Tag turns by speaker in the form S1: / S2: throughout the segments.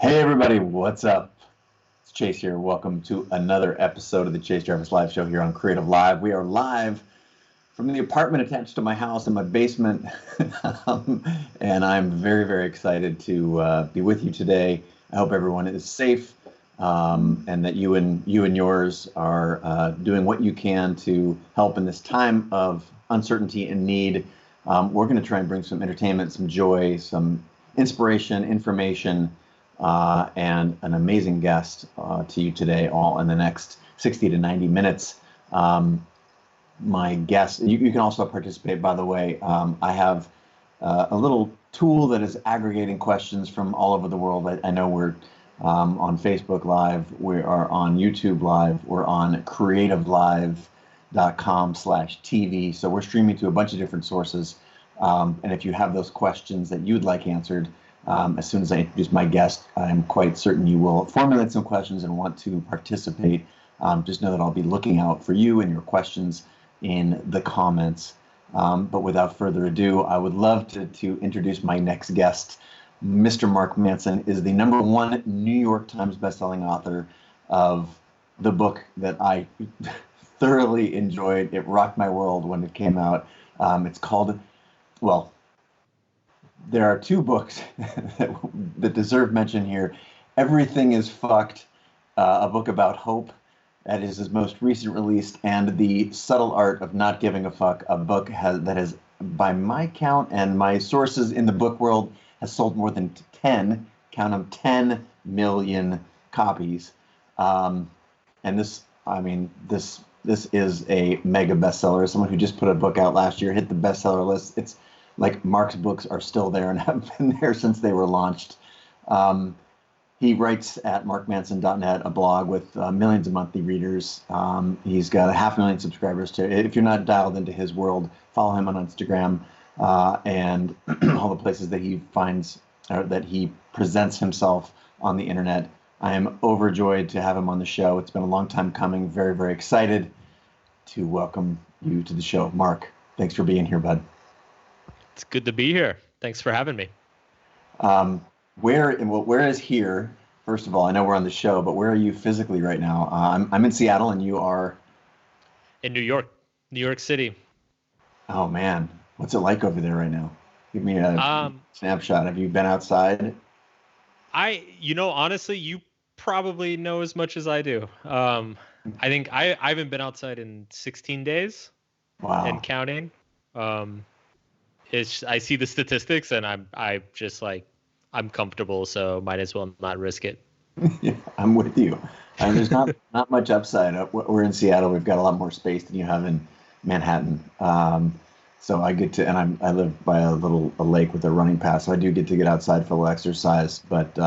S1: Hey everybody, what's up? It's Chase here. Welcome to another episode of the Chase Jarvis Live Show here on Creative Live. We are live from the apartment attached to my house in my basement, and I'm very, very excited to be with you today. I hope everyone is safe, and that you and yours are doing what you can to help in this time of uncertainty and need. We're going to try and bring some entertainment, some joy, some inspiration, information, and an amazing guest to you today, all in the next 60 to 90 minutes. My guest, you can also participate, by the way. I have a little tool that is aggregating questions from all over the world. I know we're on Facebook Live, we are on YouTube Live, we're on creativelive.com/TV. So we're streaming to a bunch of different sources. And if you have those questions that you'd like answered, as soon as I introduce my guest, I'm quite certain you will formulate some questions and want to participate. Just know that I'll be looking out for you and your questions in the comments. But without further ado, I would love to introduce my next guest. Mr. Mark Manson is the #1 New York Times bestselling author of the book that I thoroughly enjoyed. It rocked my world when it came out. It's called, well, there are two books that deserve mention here. Everything is Fucked, a book about hope. That is his most recent release, and The Subtle Art of Not Giving a Fuck, a book that has, by my count and my sources in the book world, has sold more than 10, count them, 10 million copies. And this is a mega bestseller. Someone who just put a book out last year, hit the bestseller list. It's like Mark's books are still there and have been there since they were launched. He writes at markmanson.net, a blog with millions of monthly readers. He's got 500,000 subscribers. If you're not dialed into his world, follow him on Instagram and all the places that he finds, or that he presents himself on the internet. I am overjoyed to have him on the show. It's been a long time coming. Very, very excited to welcome you to the show. Mark, thanks for being here, bud.
S2: It's good to be here. Thanks for having me.
S1: Where is here? First of all, I know we're on the show, but where are you physically right now? I'm in Seattle, and you are
S2: in New York City.
S1: Oh man, what's it like over there right now? Give me a snapshot. Have you been outside?
S2: Honestly, you probably know as much as I do. I think I haven't been outside in 16 days.
S1: Wow.
S2: And counting. I see the statistics, and I'm just like, I'm comfortable, so might as well not risk it.
S1: Yeah, I'm with you. There's not much upside. We're in Seattle. We've got a lot more space than you have in Manhattan. So I get to, and I live by a lake with a running path, so I do get to get outside for a little exercise. But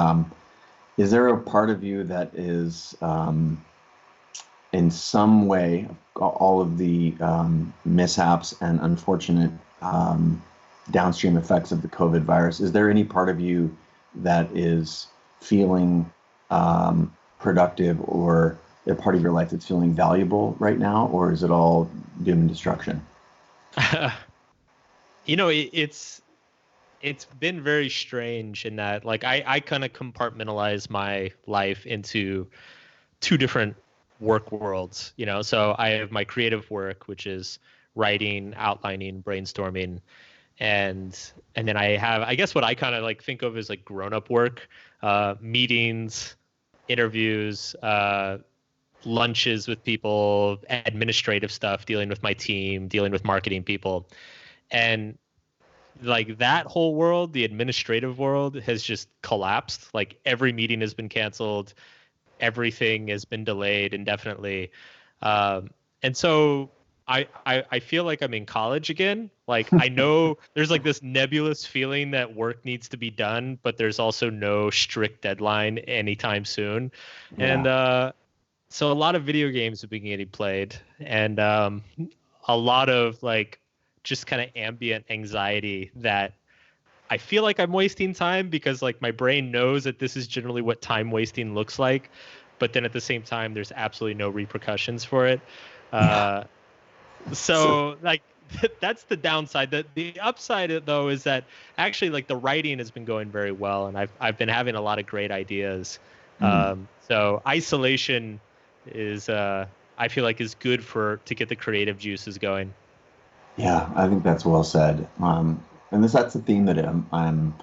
S1: is there a part of you that is, in some way, all of the mishaps and unfortunate downstream effects of the COVID virus, is there any part of you that is feeling productive, or a part of your life that's feeling valuable right now, or is it all doom and destruction?
S2: It's been very strange in that, like, I kind of compartmentalize my life into two different work worlds, so I have my creative work, which is writing, outlining, brainstorming. And then I have, I guess, what I kind of like think of as like grown-up work, meetings, interviews, lunches with people, administrative stuff, dealing with my team, dealing with marketing people. And like that whole world, the administrative world, has just collapsed. Like every meeting has been canceled. Everything has been delayed indefinitely. And so I feel like I'm in college again. Like, I know there's like this nebulous feeling that work needs to be done, but there's also no strict deadline anytime soon. Yeah. And so a lot of video games have been getting played, and a lot of like just kind of ambient anxiety that I feel like I'm wasting time, because like my brain knows that this is generally what time wasting looks like, but then at the same time there's absolutely no repercussions for it. So like that's the downside. The upside though is that actually like the writing has been going very well, and I've been having a lot of great ideas.
S1: Mm.
S2: So isolation is I feel like is good to get the creative juices going.
S1: Yeah, I think that's well said. And that's the theme that I'm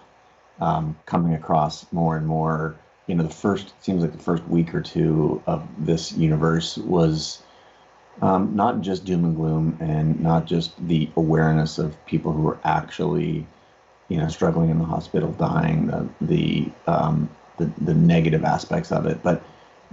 S1: coming across more and more. The first seems like the first week or two of this universe was not just doom and gloom, and not just the awareness of people who are actually, struggling in the hospital, dying, the negative aspects of it. But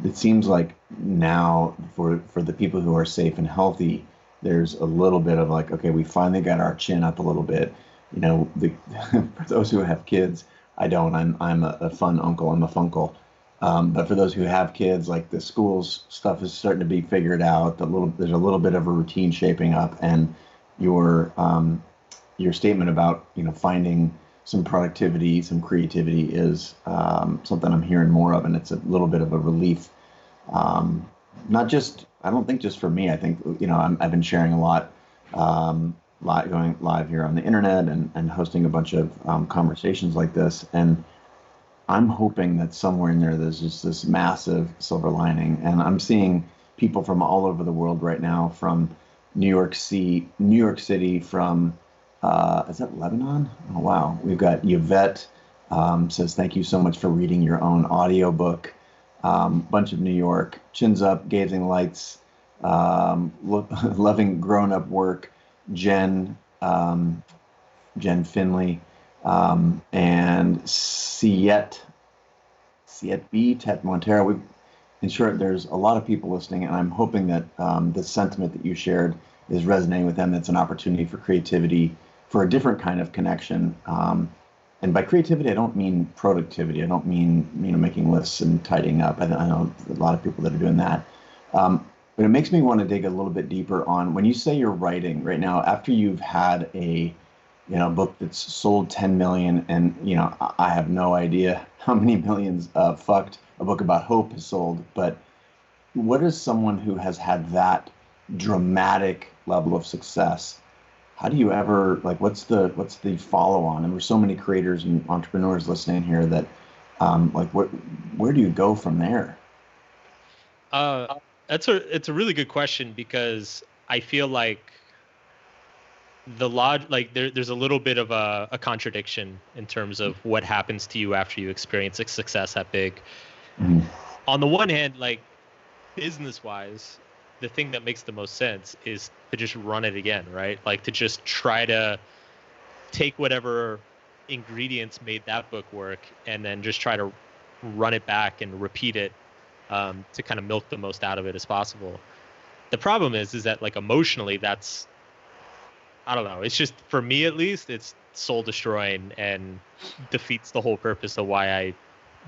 S1: it seems like now for the people who are safe and healthy, there's a little bit of like, okay, we finally got our chin up a little bit. For those who have kids, I don't. I'm a fun uncle. I'm a funkle. But for those who have kids, like the schools stuff is starting to be figured out. There's a little bit of a routine shaping up, and your your statement about finding some productivity, some creativity is something I'm hearing more of, and it's a little bit of a relief. Not just, I don't think just for me. I think I've been sharing a lot, going live here on the internet and hosting a bunch of conversations like this, and I'm hoping that somewhere in there there's just this massive silver lining, and I'm seeing people from all over the world right now, from New York City, from is that Lebanon? Oh wow, we've got Yvette says thank you so much for reading your own audiobook. Bunch of New York, chins up, gazing lights, loving grown up work. Jen, Jen Finley, and Siet B, Tet Montero. In short, there's a lot of people listening, and I'm hoping that the sentiment that you shared is resonating with them. That's an opportunity for creativity, for a different kind of connection. And by creativity, I don't mean productivity. I don't mean making lists and tidying up. I know a lot of people that are doing that. But it makes me want to dig a little bit deeper on when you say you're writing right now, after you've had a book that's sold 10 million, and I have no idea how many millions fucked a book about hope has sold. But what is someone who has had that dramatic level of success? How do you ever, like, what's the follow on? And there's so many creators and entrepreneurs listening here that like where do you go from there?
S2: Uh, it's a really good question because I feel like there's a little bit of a contradiction in terms of what happens to you after you experience a success that big.
S1: Mhm.
S2: On the one hand, like business wise, the thing that makes the most sense is to just run it again, right? Like to just try to take whatever ingredients made that book work and then just try to run it back and repeat it, to kind of milk the most out of it as possible. The problem is that like emotionally, that's, I don't know. It's just, for me at least, it's soul destroying and defeats the whole purpose of why I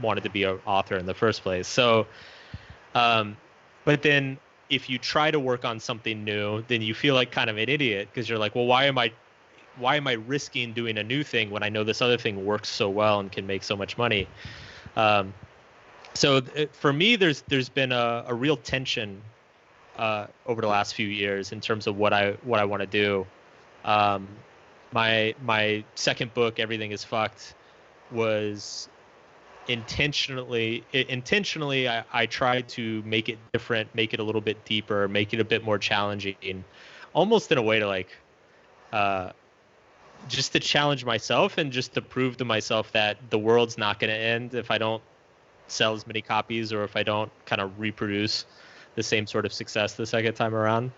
S2: wanted to be an author in the first place. So, um, but then if you try to work on something new, then you feel like kind of an idiot because you're like, well, why am I risking doing a new thing when I know this other thing works so well and can make so much money? Um, so for me, there's been a real tension over the last few years in terms of what I want to do. Um, my second book, Everything Is Fucked, was intentionally I tried to make it different, make it a little bit deeper, make it a bit more challenging, almost in a way to like uh, just to challenge myself and just to prove to myself that the world's not going to end if I don't sell as many copies or if I don't kind of reproduce the same sort of success the second time around.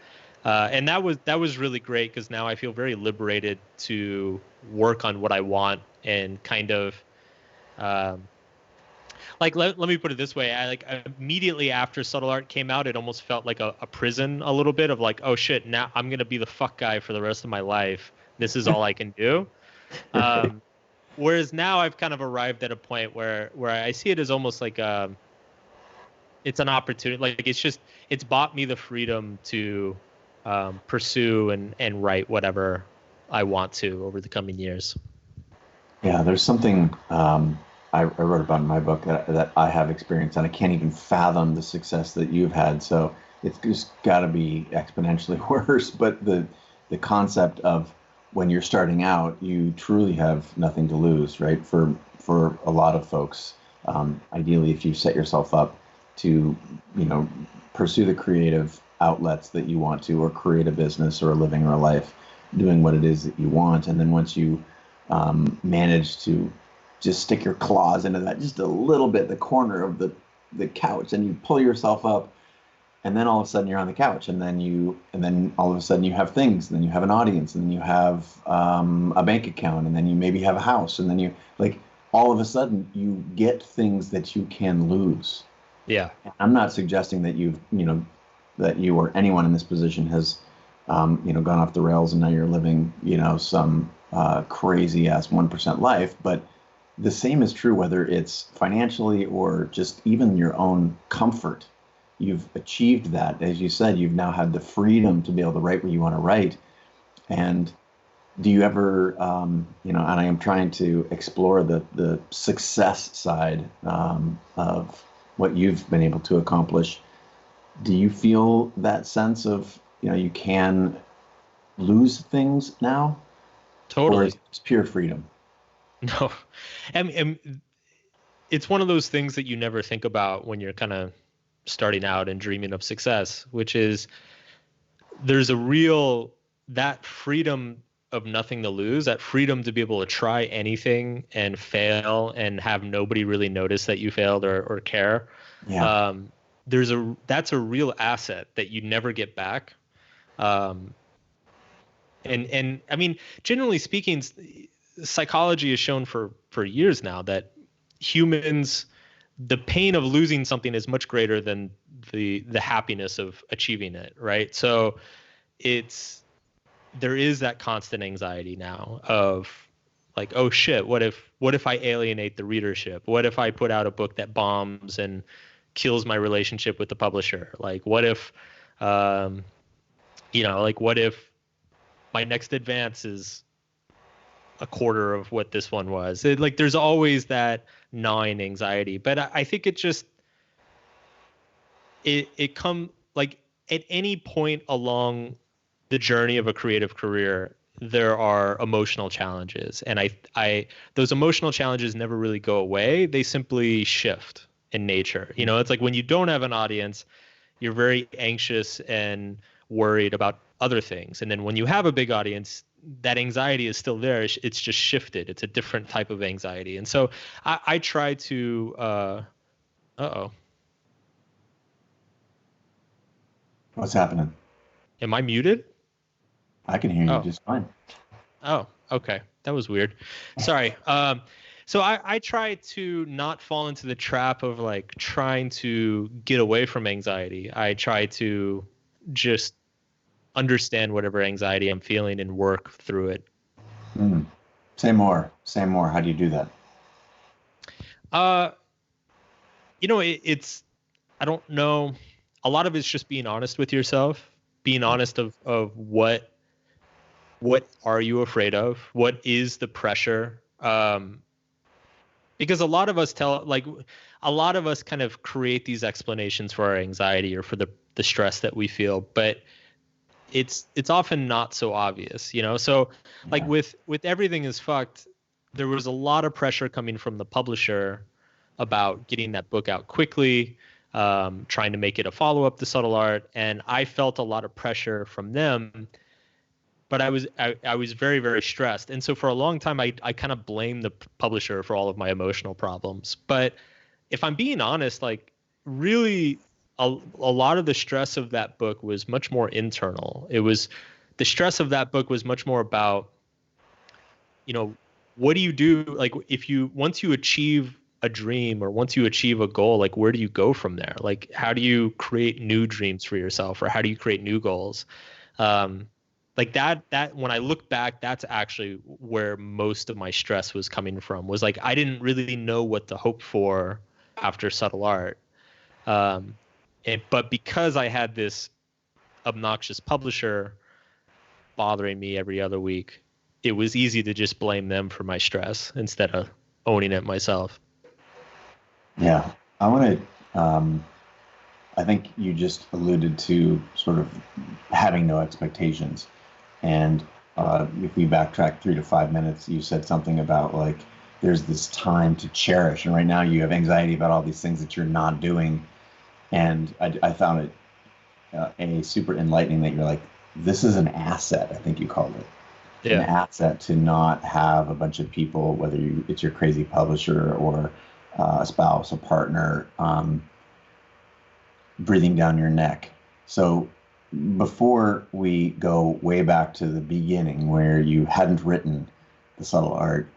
S2: And that was really great because now I feel very liberated to work on what I want and kind of um, like let me put it this way. I like immediately after Subtle Art came out, it almost felt like a prison a little bit of like, oh shit, now I'm gonna be the fuck guy for the rest of my life. This is all I can do. Um, Whereas now I've kind of arrived at a point where I see it as almost like it's an opportunity. Like it's bought me the freedom to pursue and write whatever I want to over the coming years.
S1: Yeah, there's something I wrote about in my book that I have experienced, and I can't even fathom the success that you've had. So it's just got to be exponentially worse. But the concept of when you're starting out, you truly have nothing to lose, right? For a lot of folks, ideally, if you set yourself up to, pursue the creative outlets that you want to, or create a business or a living or a life, doing what it is that you want, and then once you manage to just stick your claws into that just a little bit, the corner of the couch, and you pull yourself up, and then all of a sudden you're on the couch, and then all of a sudden you have things, and then you have an audience, and then you have a bank account, and then you maybe have a house, and then you all of a sudden you get things that you can lose.
S2: Yeah.
S1: I'm not suggesting that that you or anyone in this position has gone off the rails and now you're living some crazy ass 1% life, but the same is true whether it's financially or just even your own comfort. You've achieved that. As you said, you've now had the freedom to be able to write what you want to write. And do you ever, and I am trying to explore the success side of what you've been able to accomplish. Do you feel that sense of, you can lose things now?
S2: Totally.
S1: Or is it pure freedom?
S2: No. And it's one of those things that you never think about when you're kind of starting out and dreaming of success, which is there's that freedom of nothing to lose, that freedom to be able to try anything and fail and have nobody really notice that you failed or care.
S1: Yeah.
S2: That's a real asset that you never get back. And I mean, generally speaking, psychology has shown for years now that humans, the pain of losing something is much greater than the happiness of achieving it, right? So there is that constant anxiety now of like, oh shit, what if I alienate the readership? What if I put out a book that bombs and kills my relationship with the publisher? Like, what if what if my next advance is a quarter of what this one was? There's always that gnawing anxiety, but I think it come like at any point along the journey of a creative career, there are emotional challenges, and I those emotional challenges never really go away. They simply shift in nature. It's like when you don't have an audience, you're very anxious and worried about other things, and then when you have a big audience, that anxiety is still there. It's just shifted. It's a different type of anxiety. And so I try to
S1: What's happening?
S2: Am I muted?
S1: I can hear you just fine.
S2: Oh, okay. That was weird. Sorry. So I try to not fall into the trap of like trying to get away from anxiety. I try to just understand whatever anxiety I'm feeling and work through it.
S1: Say more. How do you do that?
S2: It's I don't know. A lot of it's just being honest with yourself, being honest of what are you afraid of? What is the pressure? Because a lot of us kind of create these explanations for our anxiety or for the stress that we feel, but it's often not so obvious, So like with Everything Is Fucked, there was a lot of pressure coming from the publisher about getting that book out quickly, trying to make it a follow-up to Subtle Art, and I felt a lot of pressure from them. But I was very, very stressed. And so for a long time, I kind of blamed the publisher for all of my emotional problems. But if I'm being honest, like really a lot of the stress of that book was much more internal. The stress of that book was much more about, what do you do? Like once you achieve a dream or once you achieve a goal, like where do you go from there? Like how do you create new dreams for yourself, or how do you create new goals? Like that when I look back, that's actually where most of my stress was coming from, was like I didn't really know what to hope for after Subtle Art. But because I had this obnoxious publisher bothering me every other week, it was easy to just blame them for my stress instead of owning it myself.
S1: Yeah. I want to I think you just alluded to sort of having no expectations. And if we backtrack 3 to 5 minutes, you said something about like there's this time to cherish. And right now you have anxiety about all these things that you're not doing. And I found it super enlightening that you're like, this is an asset, I think you called it. An
S2: Yeah.
S1: asset to not have a bunch of people, whether it's your crazy publisher or a spouse, a partner, breathing down your neck. So before we go way back to the beginning where you hadn't written The Subtle Art,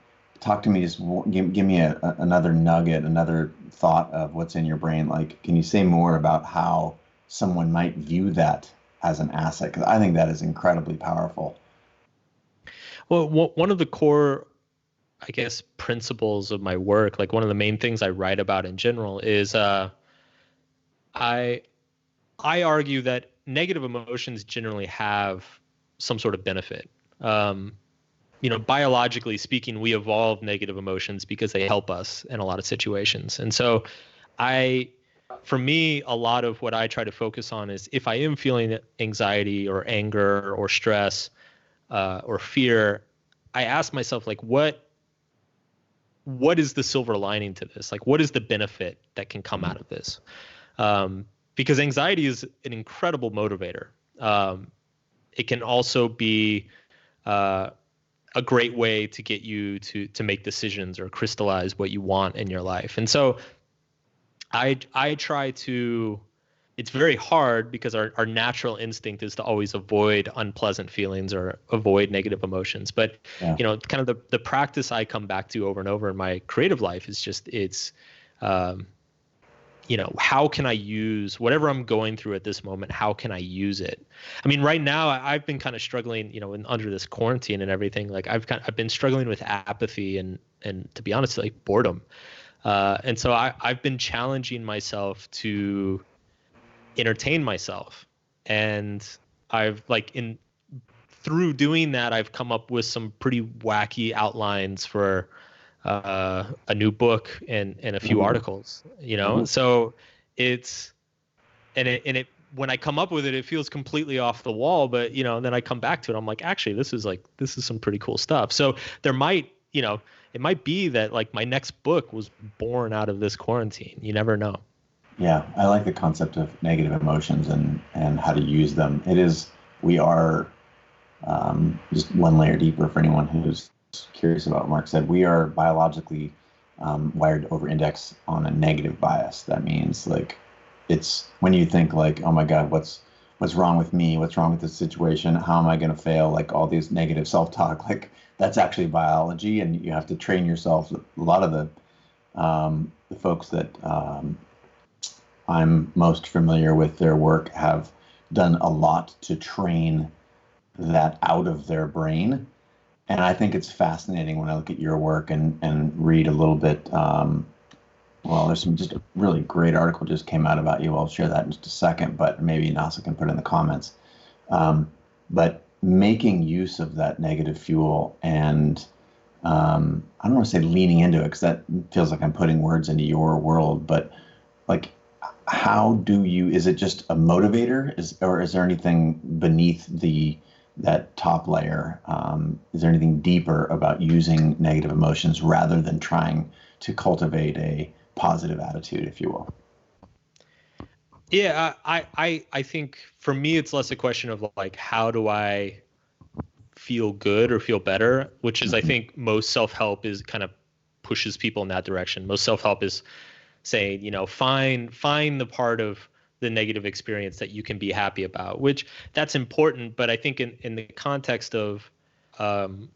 S1: talk to me, just give me another nugget, another thought of what's in your brain. Like, can you say more about how someone might view that as an asset? Because I think that is incredibly powerful.
S2: Well, one of the core, I guess, principles of my work, like one of the main things I write about in general is I I argue that negative emotions generally have some sort of benefit. Um, Biologically speaking, we evolve negative emotions because they help us in a lot of situations. And so I, for me, a lot of what I try to focus on is if I am feeling anxiety or anger or stress or fear, I ask myself, like, what is the silver lining to this? Like, what is the benefit that can come out of this? Because anxiety is an incredible motivator. It can also be a great way to get you to make decisions or crystallize what you want in your life. And so I try to. It's very hard because our natural instinct is to always avoid unpleasant feelings or avoid negative emotions. But
S1: Yeah.
S2: kind of the practice I come back to over and over in my creative life is just um, how can I use whatever I'm going through at this moment? How can I use it? I mean, right now I've been kind of struggling, under this quarantine and everything. Like I've been struggling with apathy and to be honest, like boredom. And so I've been challenging myself to entertain myself, and I've through doing that, I've come up with some pretty wacky outlines for a new book and a few
S1: Mhm.
S2: articles,
S1: Mhm.
S2: so it's and it when I come up with it, it feels completely off the wall, but then I come back to it, I'm like, actually this is some pretty cool stuff. So there might, it might be that like my next book was born out of this quarantine. You never know.
S1: Yeah, I like the concept of negative emotions and how to use them. We are just one layer deeper for anyone who's curious about what Mark said. We are biologically wired to over-index on a negative bias. That means like it's when you think like, oh my God, what's wrong with me? What's wrong with this situation? How am I going to fail? Like all these negative self-talk. Like that's actually biology, and you have to train yourself. A lot of the folks that I'm most familiar with their work have done a lot to train that out of their brain. And I think it's fascinating when I look at your work and read a little bit. Well, there's some just a really great article just came out about you. I'll share that in just a second, but maybe Nasa can put it in the comments. But making use of that negative fuel and I don't want to say leaning into it because that feels like I'm putting words into your world, but like how do you, is it just a motivator, or is there anything beneath that top layer? Is there anything deeper about using negative emotions rather than trying to cultivate a positive attitude, if you will?
S2: Yeah, I think for me it's less a question of like how do I feel good or feel better, which is I
S1: Mhm.
S2: think most self-help is kind of pushes people in that direction. Most self-help is saying, find the part of the negative experience that you can be happy about, which that's important. But I think in the context of um,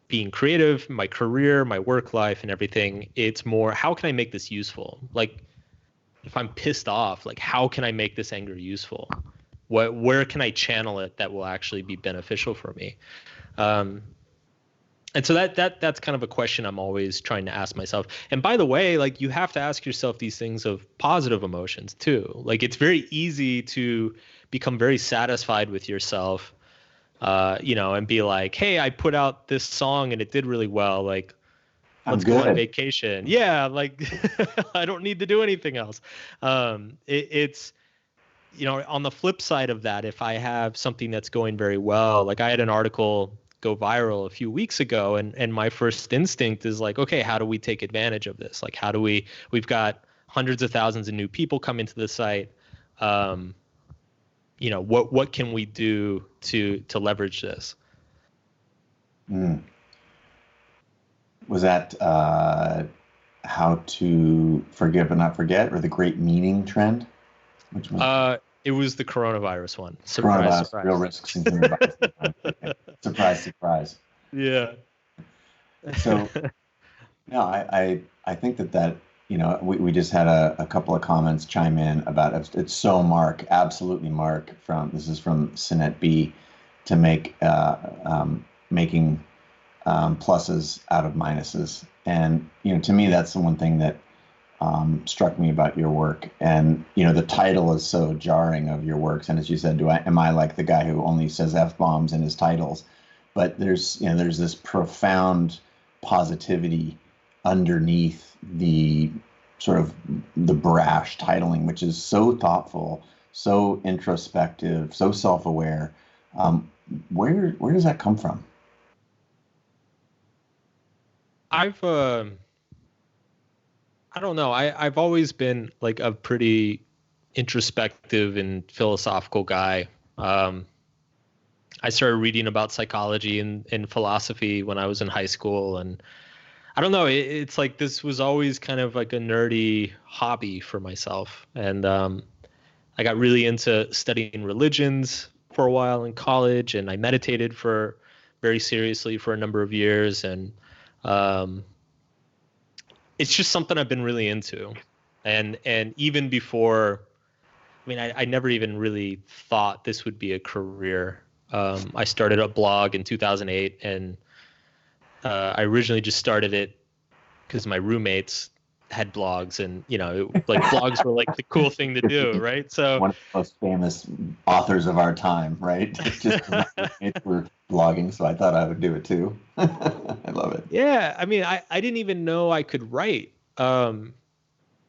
S2: being creative, my career, my work life, and everything, it's more how can I make this useful? Like if I'm pissed off, like how can I make this anger useful? Where can I channel it that will actually be beneficial for me? Um, and so that's kind of a question I'm always trying to ask myself. And by the way, like you have to ask yourself these things of positive emotions too. Like it's very easy to become very satisfied with yourself, and be like, hey, I put out this song and it did really well. Like
S1: I'm
S2: Let's go on
S1: good.
S2: vacation. Yeah, like I don't need to do anything else. It's on the flip side of that, if I have something that's going very well, like I had an article go viral a few weeks ago, and my first instinct is like, okay, how do we take advantage of this? Like, how do we've got hundreds of thousands of new people coming to the site. What can we do to leverage this?
S1: Mm. Was that how to forgive but not forget, or the great meaning trend? Which was
S2: It was the coronavirus one. Surprise,
S1: coronavirus,
S2: surprise.
S1: real risks in human bodies. Okay. Surprise, surprise.
S2: Yeah.
S1: So no, I think that we just had a couple of comments chime in about it. It's so Mark, absolutely Mark. This is from Sinet B, to making pluses out of minuses. And to me, that's the one thing that struck me about your work. And the title is so jarring of your works. And as you said, am I like the guy who only says F-bombs in his titles? But there's this profound positivity underneath the sort of the brash titling, which is so thoughtful, so introspective, so self-aware. Where does that come from?
S2: I don't know. I've always been like a pretty introspective and philosophical guy. I started reading about psychology and philosophy when I was in high school, and I don't know. It's like this was always kind of like a nerdy hobby for myself, and I got really into studying religions for a while in college, and I meditated for very seriously for a number of years, and um, it's just something I've been really into, and even before, I mean, I never even really thought this would be a career. I started a blog in 2008, and I originally just started it because my roommates had blogs, and like blogs were like the cool thing to do, right? So
S1: one of the most famous authors of our time, right? Just my roommates were blogging, so I thought I would do it too. I love it.
S2: yeah, I mean, I didn't even know I could write. I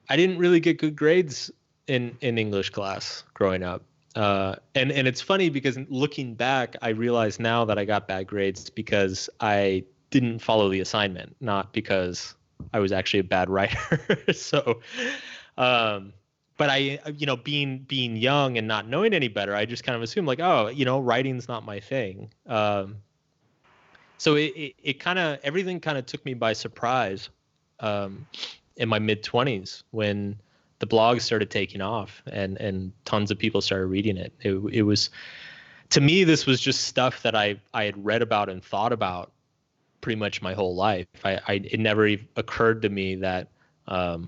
S2: didn't really get good grades in English class growing up. And it's funny because looking back, I realize now that I got bad grades because I didn't follow the assignment, not because I was actually a bad writer. So, but being young and not knowing any better, I just kind of assumed like, oh, writing's not my thing. So it kind of, everything kind of took me by surprise in my mid-20s when the blog started taking off and tons of people started reading it. It was, to me, this was just stuff that I had read about and thought about pretty much my whole life. It never even occurred to me that I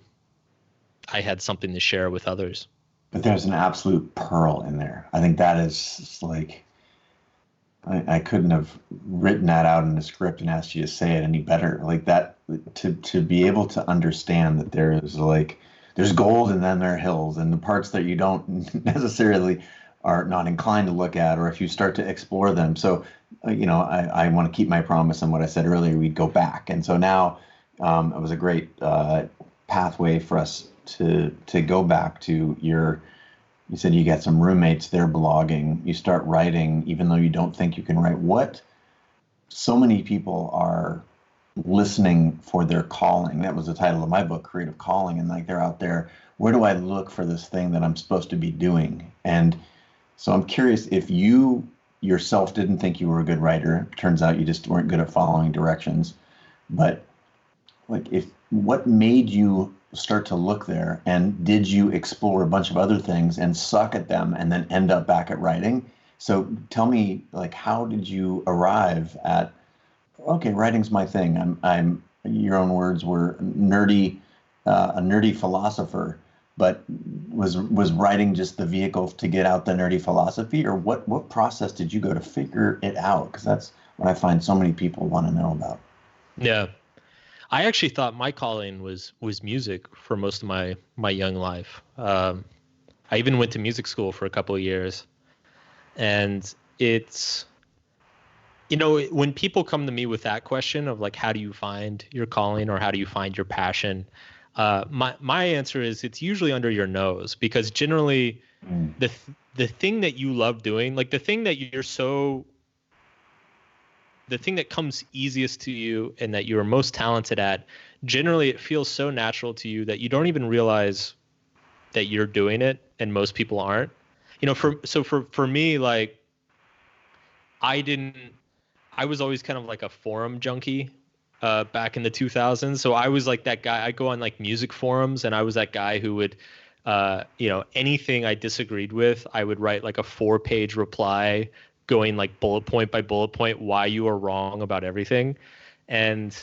S2: had something to share with others.
S1: But there's an absolute pearl in there. I think that is like, I couldn't have written that out in a script and asked you to say it any better. Like that, to be able to understand that there's gold and then there are hills, and the parts that you don't necessarily are not inclined to look at, or if you start to explore them. So, I want to keep my promise on what I said earlier. We'd go back, and so now it was a great pathway for us to go back to your. You said you got some roommates, they're blogging, you start writing, even though you don't think you can write. What so many people are listening for their calling. That was the title of my book, Creative Calling. And like they're out there, where do I look for this thing that I'm supposed to be doing? And so I'm curious if you yourself didn't think you were a good writer. It turns out you just weren't good at following directions. But like what made you start to look there, and did you explore a bunch of other things and suck at them and then end up back at writing? So tell me, like, how did you arrive at, okay, writing's my thing. I'm your own words were nerdy, a nerdy philosopher, but was writing just the vehicle to get out the nerdy philosophy, or what process did you go to figure it out? Because that's what I find so many people want to know about.
S2: Yeah. I actually thought my calling was music for most of my young life. I even went to music school for a couple of years, and it's When people come to me with that question of like, how do you find your calling or how do you find your passion? My answer is it's usually under your nose, because generally
S1: Mm.
S2: the thing that you love doing, like the thing that comes easiest to you and that you're most talented at, generally it feels so natural to you that you don't even realize that you're doing it, and most people aren't. For me, like I didn't I was always kind of like a forum junkie back in the 2000s. So I was like that guy. I go on like music forums, and I was that guy who would, anything I disagreed with, I would write like a 4-page reply going like bullet point by bullet point why you are wrong about everything. And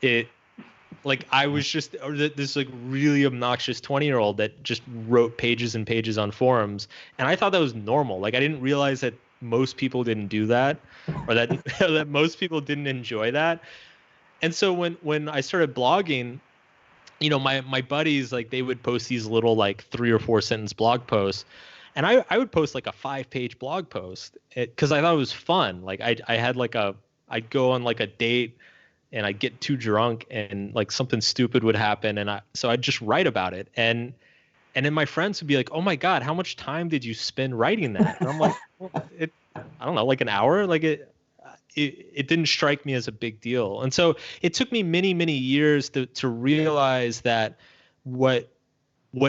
S2: it, like, I was just this like really obnoxious 20-year-old that just wrote pages and pages on forums. And I thought that was normal. Like, I didn't realize that most people didn't do that, or that that most people didn't enjoy that. And so when I started blogging, my buddies, like, they would post these little like 3 or 4 sentence blog posts, and I would post like a 5-page blog post because I thought it was fun. Like, I had like I'd go on like a date and I'd get too drunk and like something stupid would happen, and so I'd just write about it. And then my friends would be like, "Oh my God, how much time did you spend writing that?" And I'm like, well, I don't know, like an hour. Like it didn't strike me as a big deal. And so it took me many, many years to realize that what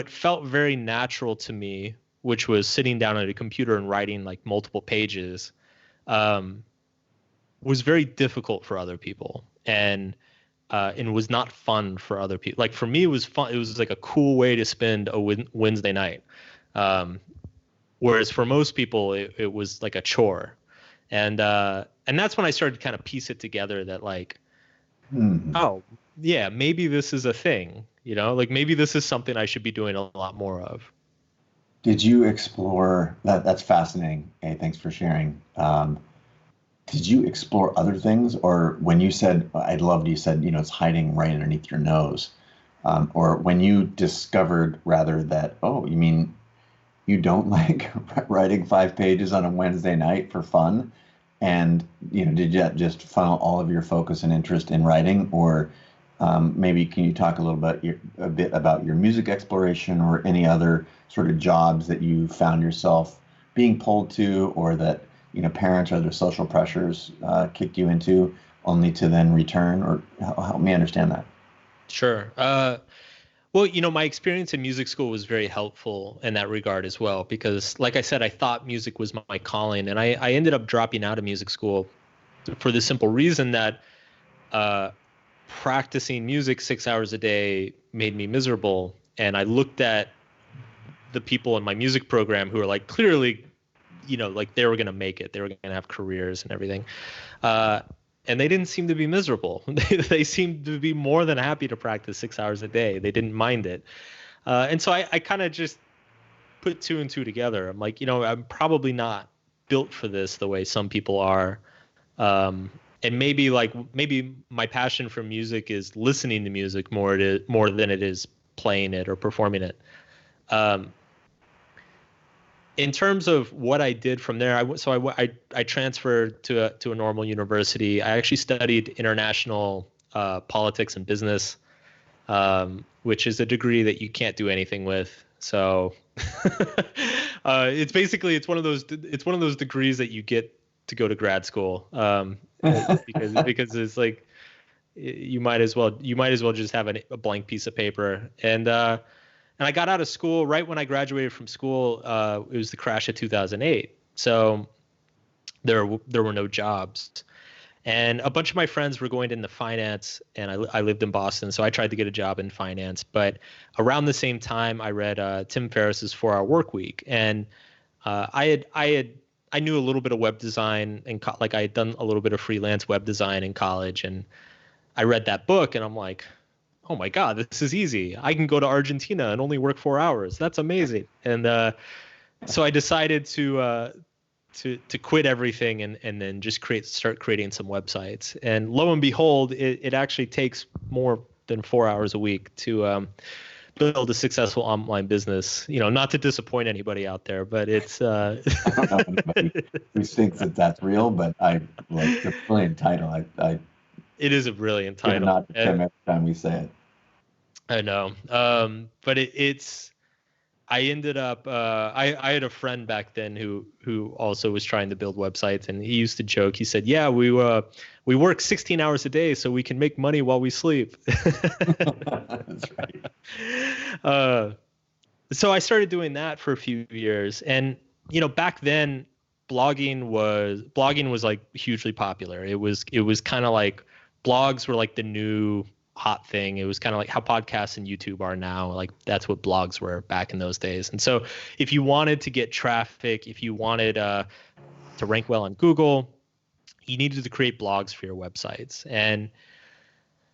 S2: felt very natural to me, which was sitting down at a computer and writing like multiple pages, um, was very difficult for other people. And was not fun for other people. Like, for me, it was fun. It was like a cool way to spend a Wednesday night. Um, Whereas for most people, it was like a chore. And that's when I started to kind of piece it together that, like,
S1: Hmm.
S2: oh yeah, maybe this is a thing, like maybe this is something I should be doing a lot more of.
S1: Did you explore that? That's fascinating. Hey, thanks for sharing. Did you explore other things, or when you said, I loved you said, it's hiding right underneath your nose, or when you discovered rather that, oh, you mean you don't like writing 5 pages on a Wednesday night for fun, and did you just funnel all of your focus and interest in writing, or maybe can you talk a little bit a bit about your music exploration or any other sort of jobs that you found yourself being pulled to, or that parents or other social pressures kicked you into, only to then return, or help me understand that.
S2: Sure. Well, my experience in music school was very helpful in that regard as well, because like I said, I thought music was my calling, and I ended up dropping out of music school for the simple reason that uh, practicing music 6 hours a day made me miserable. And I looked at the people in my music program who are like clearly, like they were going to make it, they were going to have careers and everything. Uh, and they didn't seem to be miserable. They seemed to be more than happy to practice 6 hours a day. They didn't mind it. And so I kind of just put two and two together. I'm like, I'm probably not built for this the way some people are. And maybe my passion for music is listening to music more than it is playing it or performing it. Um, in terms of what I did from there, I transferred to a normal university. I actually studied international politics and business, which is a degree that you can't do anything with. So it's one of those degrees that you get to go to grad school, because it's like you might as well just have a blank piece of paper. And I got out of school right when I graduated from school. It was the crash of 2008, so there were no jobs, and a bunch of my friends were going into finance, and I lived in Boston, so I tried to get a job in finance. But around the same time, I read Tim Ferriss's 4 Hour Work Week, and I knew a little bit of web design, and like I had done a little bit of freelance web design in college, and I read that book, and I'm like, oh my God, this is easy. I can go to Argentina and only work 4 hours. That's amazing. And so I decided to quit everything and then just start creating some websites. And lo and behold, it actually takes more than 4 hours a week to build a successful online business. Not to disappoint anybody out there, but it's
S1: I don't know anybody who thinks that that's real, but I like the brilliant title. I
S2: it is a brilliant
S1: give a
S2: title.
S1: nod to Tim every time we say it.
S2: I know. But it's I ended up I had a friend back then who also was trying to build websites, and he used to joke. He said, "Yeah, we work 16 hours a day so we can make money while we sleep."
S1: That's right.
S2: So I started doing that for a few years, and back then blogging was like hugely popular. It was kind of like blogs were like the new hot thing. It was kind of like how podcasts and YouTube are now. Like that's what blogs were back in those days. And so if you wanted to get traffic, if you wanted to rank well on Google, you needed to create blogs for your websites. And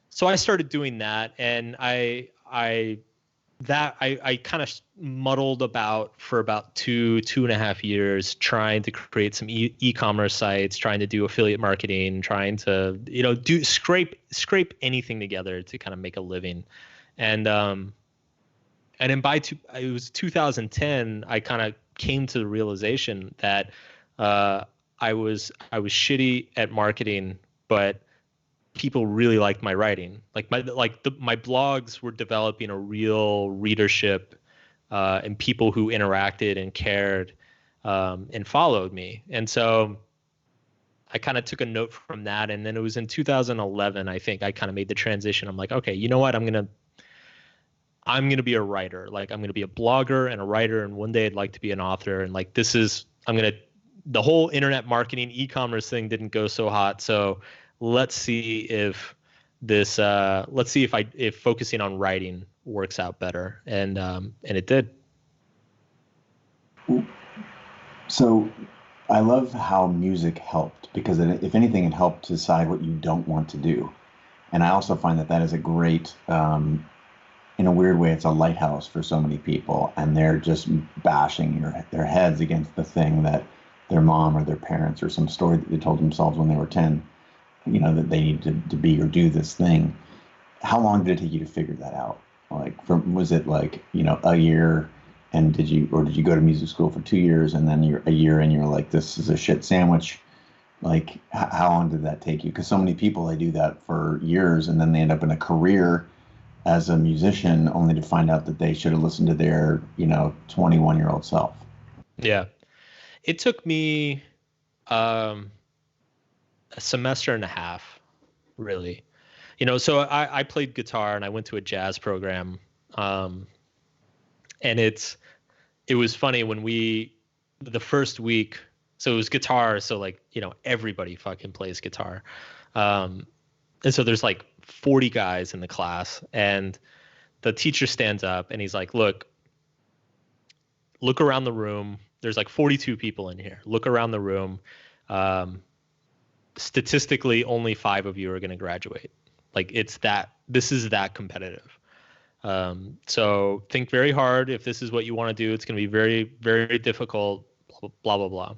S2: so I started doing that, and I kind of muddled for about 2.5 years, trying to create some e-commerce sites, trying to do affiliate marketing, trying to do scrape anything together to kind of make a living. And then it was 2010, I kind of came to the realization that I was shitty at marketing, but people really liked my writing. Like my blogs were developing a real readership, and people who interacted and cared, and followed me. And so I kind of took a note from that. And then it was in 2011, I think I kind of made the transition. I'm like, okay, you know what? I'm going to be a writer. Like I'm going to be a blogger and a writer. And one day I'd like to be an author. And like, the whole internet marketing, e-commerce thing didn't go so hot. So let's see if focusing on writing works out better. And it did.
S1: So I love how music helped, because if anything, it helped decide what you don't want to do. And I also find that is a great, in a weird way, it's a lighthouse for so many people, and they're just bashing their heads against the thing that their mom or their parents or some story that they told themselves when they were 10, that they need to be or do this thing. How long did it take you to figure that out? Like, was it like, a year, and did you go to music school for 2 years, and then you're a year and you're like, this is a shit sandwich? Like, how long did that take you? Because so many people, they do that for years, and then they end up in a career as a musician only to find out that they should have listened to their, 21-year-old self.
S2: Yeah. It took me a semester and a half, really. So I played guitar, and I went to a jazz program. And it was funny when the first week, so it was guitar. So like, everybody fucking plays guitar. And so there's like 40 guys in the class, and the teacher stands up and he's like, look around the room. There's like 42 people in here. Look around the room. Statistically, only 5 of you are going to graduate. Like this is that competitive. So think very hard. If this is what you want to do, it's going to be very, very difficult, blah, blah, blah.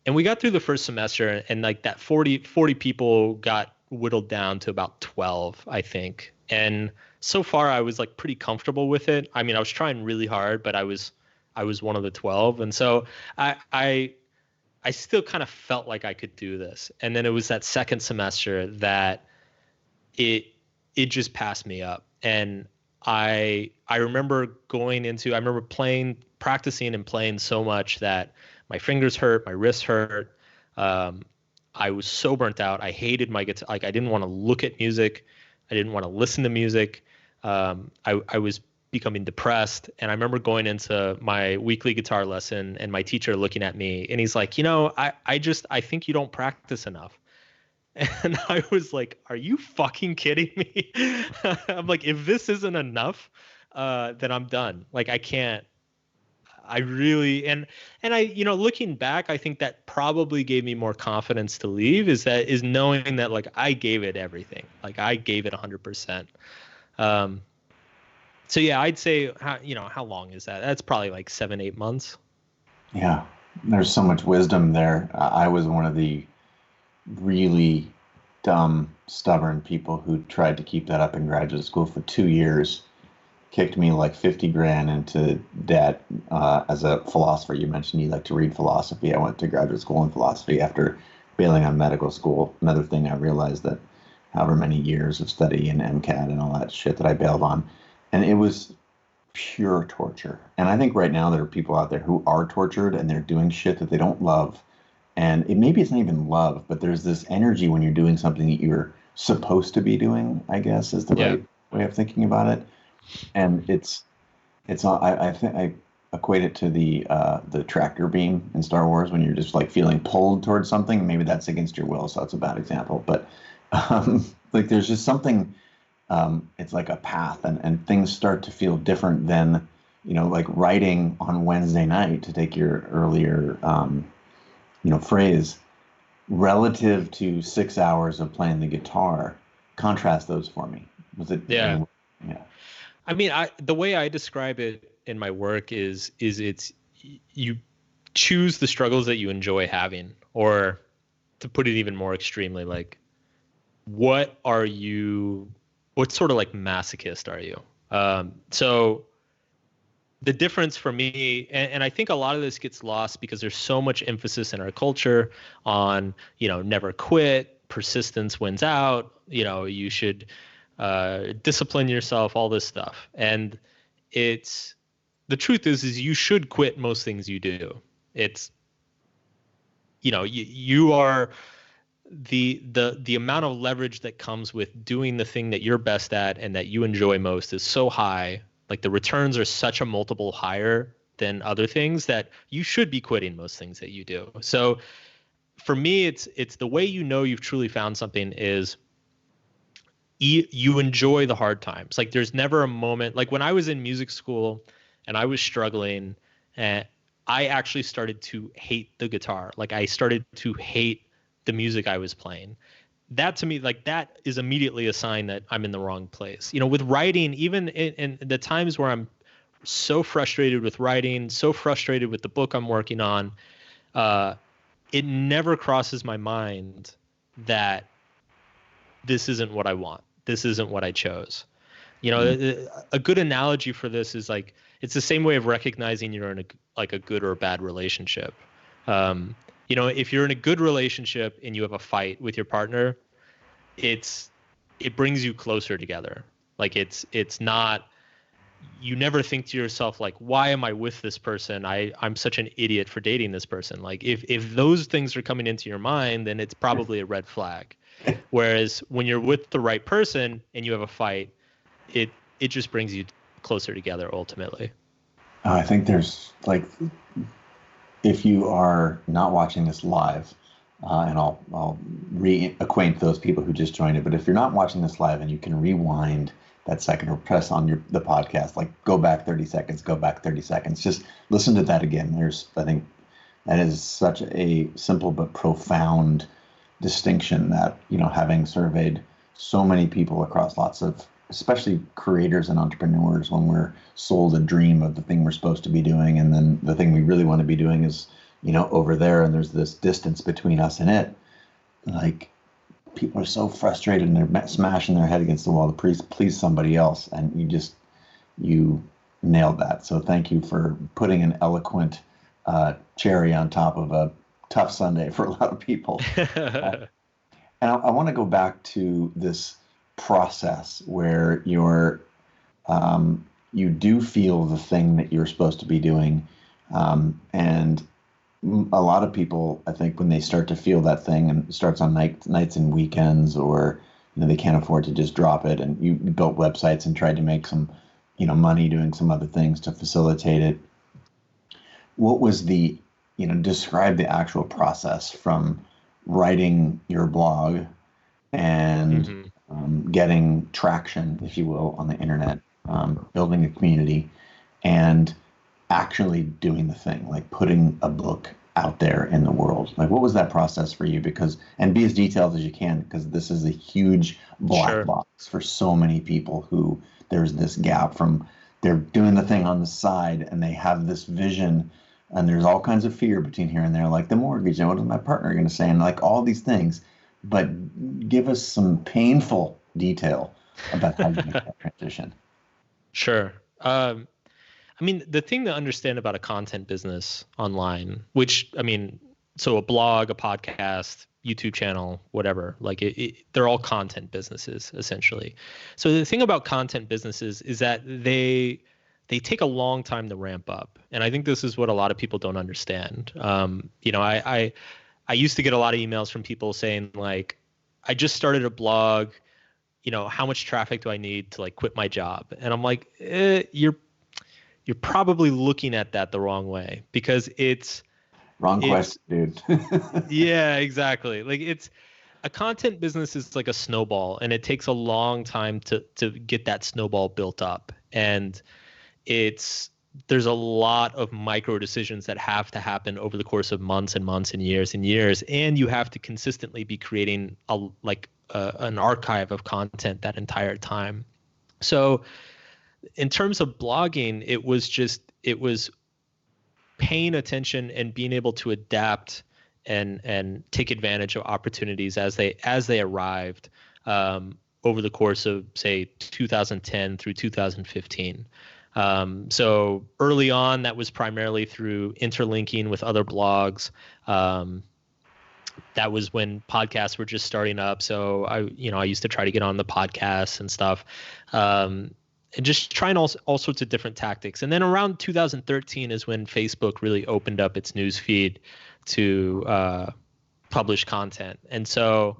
S2: And we got through the first semester, and like that 40 people got whittled down to about 12, I think. And so far I was like pretty comfortable with it. I mean, I was trying really hard, but I was one of the 12. And so I still kind of felt like I could do this. And then it was that second semester that it just passed me up. And I remember practicing and playing so much that my fingers hurt, my wrists hurt. I was so burnt out. I hated my guitar. Like I didn't want to look at music. I didn't want to listen to music. I was becoming depressed. And I remember going into my weekly guitar lesson and my teacher looking at me, and he's like, I think you don't practice enough. And I was like, are you fucking kidding me? I'm like, if this isn't enough, then I'm done. Like I can't. I really, and I, looking back, I think that probably gave me more confidence to leave, is knowing that like I gave it everything. Like I gave it 100%. So yeah, I'd say, how long is that? That's probably like 7-8 months.
S1: Yeah. There's so much wisdom there. I was one of the really dumb, stubborn people who tried to keep that up in graduate school for 2 years. kicked me like 50 grand into debt as a philosopher. You mentioned you like to read philosophy. I went to graduate school in philosophy after bailing on medical school. Another thing I realized that however many years of study and MCAT and all that shit that I bailed on, and it was pure torture. And I think right now there are people out there who are tortured and they're doing shit that they don't love. And maybe it's not even love, but there's this energy when you're doing something that you're supposed to be doing, I guess is the right way of thinking about it. And I think I equate it to the tractor beam in Star Wars when you're just like feeling pulled towards something. Maybe that's against your will, so that's a bad example. But like there's just something, it's like a path, and things start to feel different than, like writing on Wednesday night, to take your earlier, phrase, relative to 6 hours of playing the guitar. Contrast those for me. Was it?
S2: Yeah.
S1: Yeah.
S2: I mean, the way I describe it in my work is it's you choose the struggles that you enjoy having, or to put it even more extremely, like what sort of like masochist are you? So the difference for me, and I think a lot of this gets lost because there's so much emphasis in our culture on, never quit, persistence wins out, you should discipline yourself, all this stuff. And the truth is you should quit most things you do. It's, you are the amount of leverage that comes with doing the thing that you're best at and that you enjoy most is so high. Like the returns are such a multiple higher than other things that you should be quitting most things that you do. So for me, it's the way you've truly found something is you enjoy the hard times. Like there's never a moment, like when I was in music school and I was struggling, and I actually started to hate the guitar. Like I started to hate the music I was playing. That to me, like that is immediately a sign that I'm in the wrong place. With writing, even in the times where I'm so frustrated with writing, so frustrated with the book I'm working on, it never crosses my mind that this isn't what I want. This isn't what I chose. A good analogy for this is like, it's the same way of recognizing you're in a good or a bad relationship. If you're in a good relationship and you have a fight with your partner, it brings you closer together. Like it's not, you never think to yourself like, why am I with this person? I'm such an idiot for dating this person. Like if those things are coming into your mind, then it's probably a red flag. Whereas when you're with the right person and you have a fight, it just brings you closer together ultimately.
S1: I think there's like, if you are not watching this live, and I'll reacquaint those people who just joined it, but if you're not watching this live and you can rewind that second or press on the podcast, like go back 30 seconds, just listen to that again. I think that is such a simple but profound distinction that, having surveyed so many people across lots of, especially creators and entrepreneurs, when we're sold a dream of the thing we're supposed to be doing, and then the thing we really want to be doing is, over there, and there's this distance between us and it. Like, people are so frustrated and they're smashing their head against the wall to please somebody else, and you nailed that. So thank you for putting an eloquent cherry on top of a tough Sunday for a lot of people. And I want to go back to this process where you do feel the thing that you're supposed to be doing, and a lot of people, I think, when they start to feel that thing, and it starts on nights and weekends, or they can't afford to just drop it, and you built websites and tried to make some money doing some other things to facilitate it. What was describe the actual process from writing your blog and getting traction, if you will, on the internet, building a community, and actually doing the thing, like putting a book out there in the world. Like, what was that process for you? And be as detailed as you can, because this is a huge black box for so many people who there's this gap from they're doing the thing on the side and they have this vision, and there's all kinds of fear between here and there, like the mortgage, and what is my partner going to say, and like all these things. But give us some painful detail about how you make that transition.
S2: Sure. Um, I mean, the thing to understand about a content business online, which, I mean, so a blog, a podcast, YouTube channel, whatever, like they're all content businesses essentially. So the thing about content businesses is that they take a long time to ramp up, and I think this is what a lot of people don't understand. You know, I used to get a lot of emails from people saying like, I just started a blog. You know, how much traffic do I need to like quit my job? And I'm like, you're probably looking at that the wrong way, because
S1: Wrong
S2: it's
S1: question, dude.
S2: yeah, exactly. Like it's a content business is like a snowball, and it takes a long time to get that snowball built up. And there's a lot of micro decisions that have to happen over the course of months and months and years, and you have to consistently be creating an archive of content that entire time. So in terms of blogging, it was paying attention and being able to adapt and take advantage of opportunities as they arrived, over the course of say 2010 through 2015. So early on, that was primarily through interlinking with other blogs. That was when podcasts were just starting up. So I used to try to get on the podcasts and stuff. And just trying all sorts of different tactics. And then around 2013 is when Facebook really opened up its news feed to publish content. And so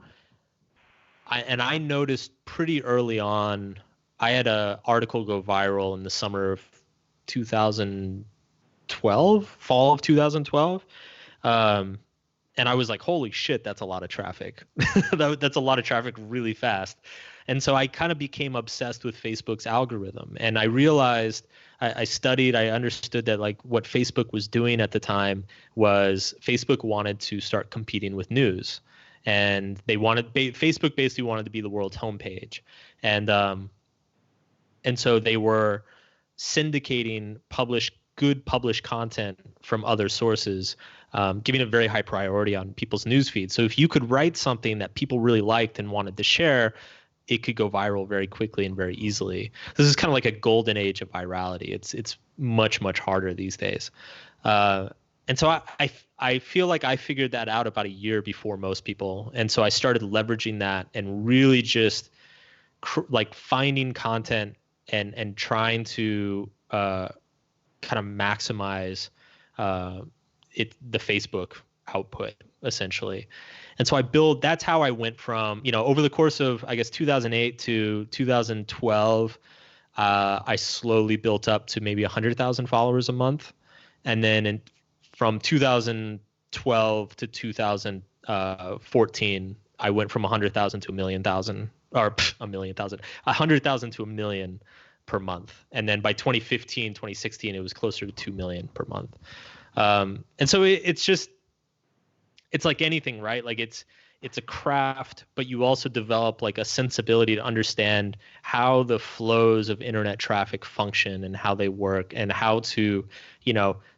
S2: I noticed pretty early on, I had an article go viral in the summer of 2012, fall of 2012. And I was like, holy shit, that's a lot of traffic. That's a lot of traffic really fast. And so I kind of became obsessed with Facebook's algorithm. And I realized, I studied, I understood that like what Facebook was doing at the time was Facebook wanted to start competing with news. And Facebook basically wanted to be the world's homepage. And so they were syndicating good published content from other sources, giving a very high priority on people's news feeds. So if you could write something that people really liked and wanted to share, it could go viral very quickly and very easily. This is kind of like a golden age of virality. It's much, much harder these days. And so I feel like I figured that out about a year before most people. And so I started leveraging that and really just like finding content and trying to kind of maximize the Facebook output essentially. And so that's how I went from, over the course of, I guess, 2008 to 2012, I slowly built up to maybe 100,000 followers a month. And then from 2012 to 2014, I went from 100,000 to 100,000 to a million per month. And then by 2015, 2016, it was closer to 2 million per month. And so it's like anything, right? Like it's a craft, but you also develop like a sensibility to understand how the flows of internet traffic function and how they work, and how to,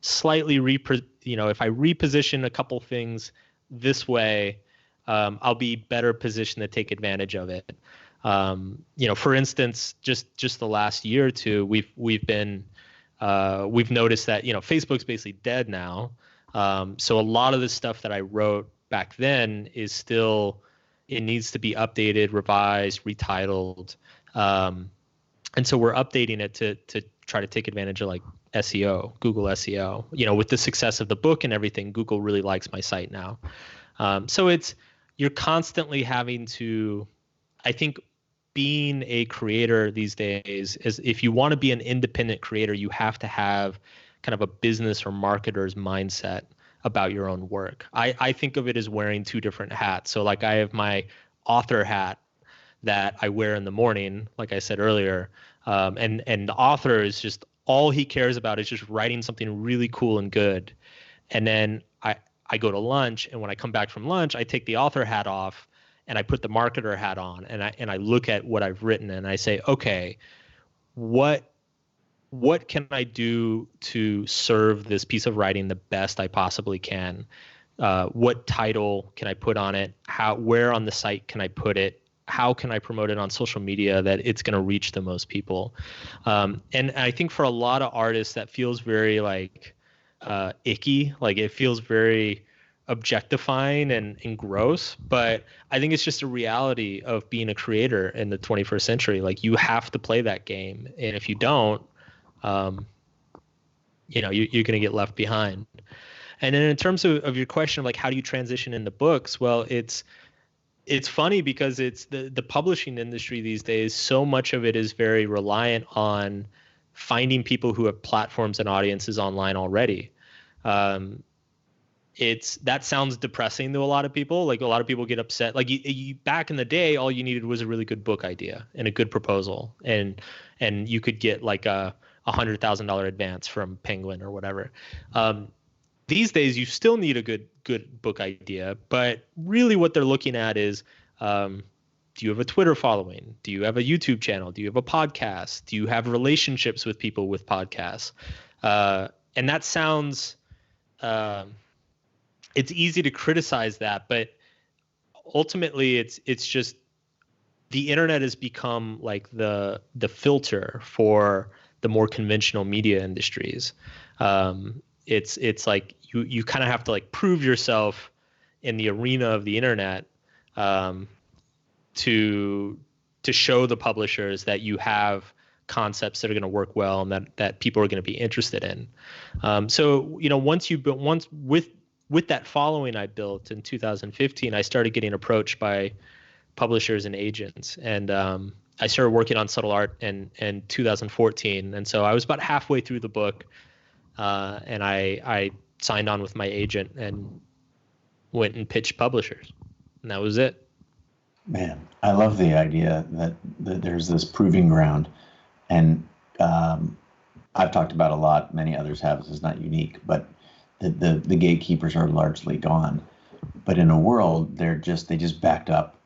S2: slightly if I reposition a couple things this way, I'll be better positioned to take advantage of it. For instance, just the last year or two, we've noticed that, Facebook's basically dead now. So a lot of the stuff that I wrote back then is still, it needs to be updated, revised, retitled. And so we're updating it to try to take advantage of like SEO, Google SEO. With the success of the book and everything, Google really likes my site now. So you're constantly having to, I think, being a creator these days is, if you want to be an independent creator, you have to have kind of a business or marketer's mindset about your own work. I think of it as wearing two different hats. So like I have my author hat that I wear in the morning, like I said earlier, and the author is just, all he cares about is just writing something really cool and good. And then I go to lunch, and when I come back from lunch, I take the author hat off and I put the marketer hat on, and I look at what I've written and I say, okay, what can I do to serve this piece of writing the best I possibly can? What title can I put on it? Where on the site can I put it? how can I promote it on social media that it's going to reach the most people? And I think for a lot of artists that feels very like icky, like it feels very objectifying and gross. But I think it's just a reality of being a creator in the 21st century. Like you have to play that game, and if you don't, um, you're going to get left behind. And then in terms of your question of like how do you transition into books? Well, it's funny because it's the publishing industry these days, so much of it is very reliant on finding people who have platforms and audiences online already. That sounds depressing to a lot of people. Like a lot of people get upset. Like you back in the day, all you needed was a really good book idea and a good proposal, and you could get like a $100,000 advance from Penguin or whatever. These days, you still need a good book idea, but really what they're looking at is, do you have a Twitter following? Do you have a YouTube channel? Do you have a podcast? Do you have relationships with people with podcasts? And that sounds, it's easy to criticize that, but ultimately it's just the internet has become like the filter for the more conventional media industries. It's like you kind of have to like prove yourself in the arena of the internet to show the publishers that you have concepts that are going to work well and that people are going to be interested in. So once with that following I built in 2015, I started getting approached by publishers and agents, and I started working on Subtle Art in 2014, and so I was about halfway through the book. And I signed on with my agent and went and pitched publishers, and that was it.
S1: Man, I love the idea that there's this proving ground, and I've talked about a lot. Many others have. This is not unique, but the gatekeepers are largely gone. But in a world, they just backed up.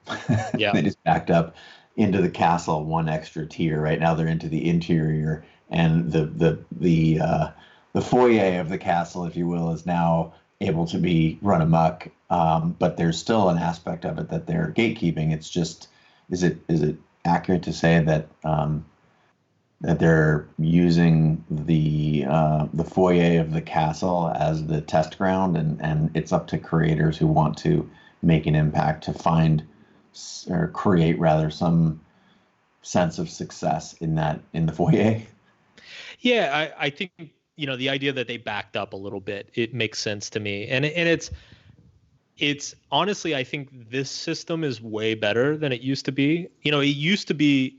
S2: Yeah.
S1: They just backed up into the castle one extra tier. Right now, they're into the interior, and the foyer of the castle, if you will, is now able to be run amok. But there's still an aspect of it that they're gatekeeping. It's just, is it accurate to say that that they're using the foyer of the castle as the test ground, and it's up to creators who want to make an impact to find or create rather some sense of success in the foyer?
S2: Yeah, I think the idea that they backed up a little bit, it makes sense to me, and it's honestly, I think this system is way better than it used to be. It used to be,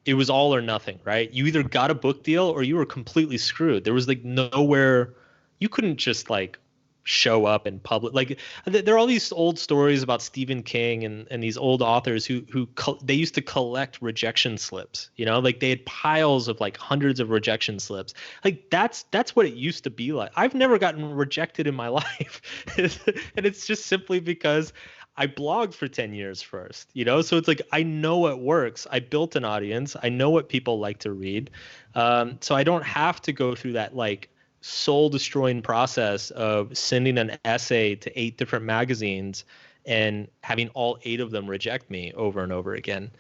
S2: it was all or nothing, right? You either got a book deal or you were completely screwed. There was like nowhere, you couldn't just like show up in public. Like there are all these old stories about Stephen King and these old authors who they used to collect rejection slips, like they had piles of like hundreds of rejection slips. Like that's what it used to be like. I've never gotten rejected in my life. And it's just simply because I blogged for 10 years first, so it's like I know what works. I built an audience. I know what people like to read. So I don't have to go through that like soul destroying process of sending an essay to 8 different magazines and having all 8 of them reject me over and over again.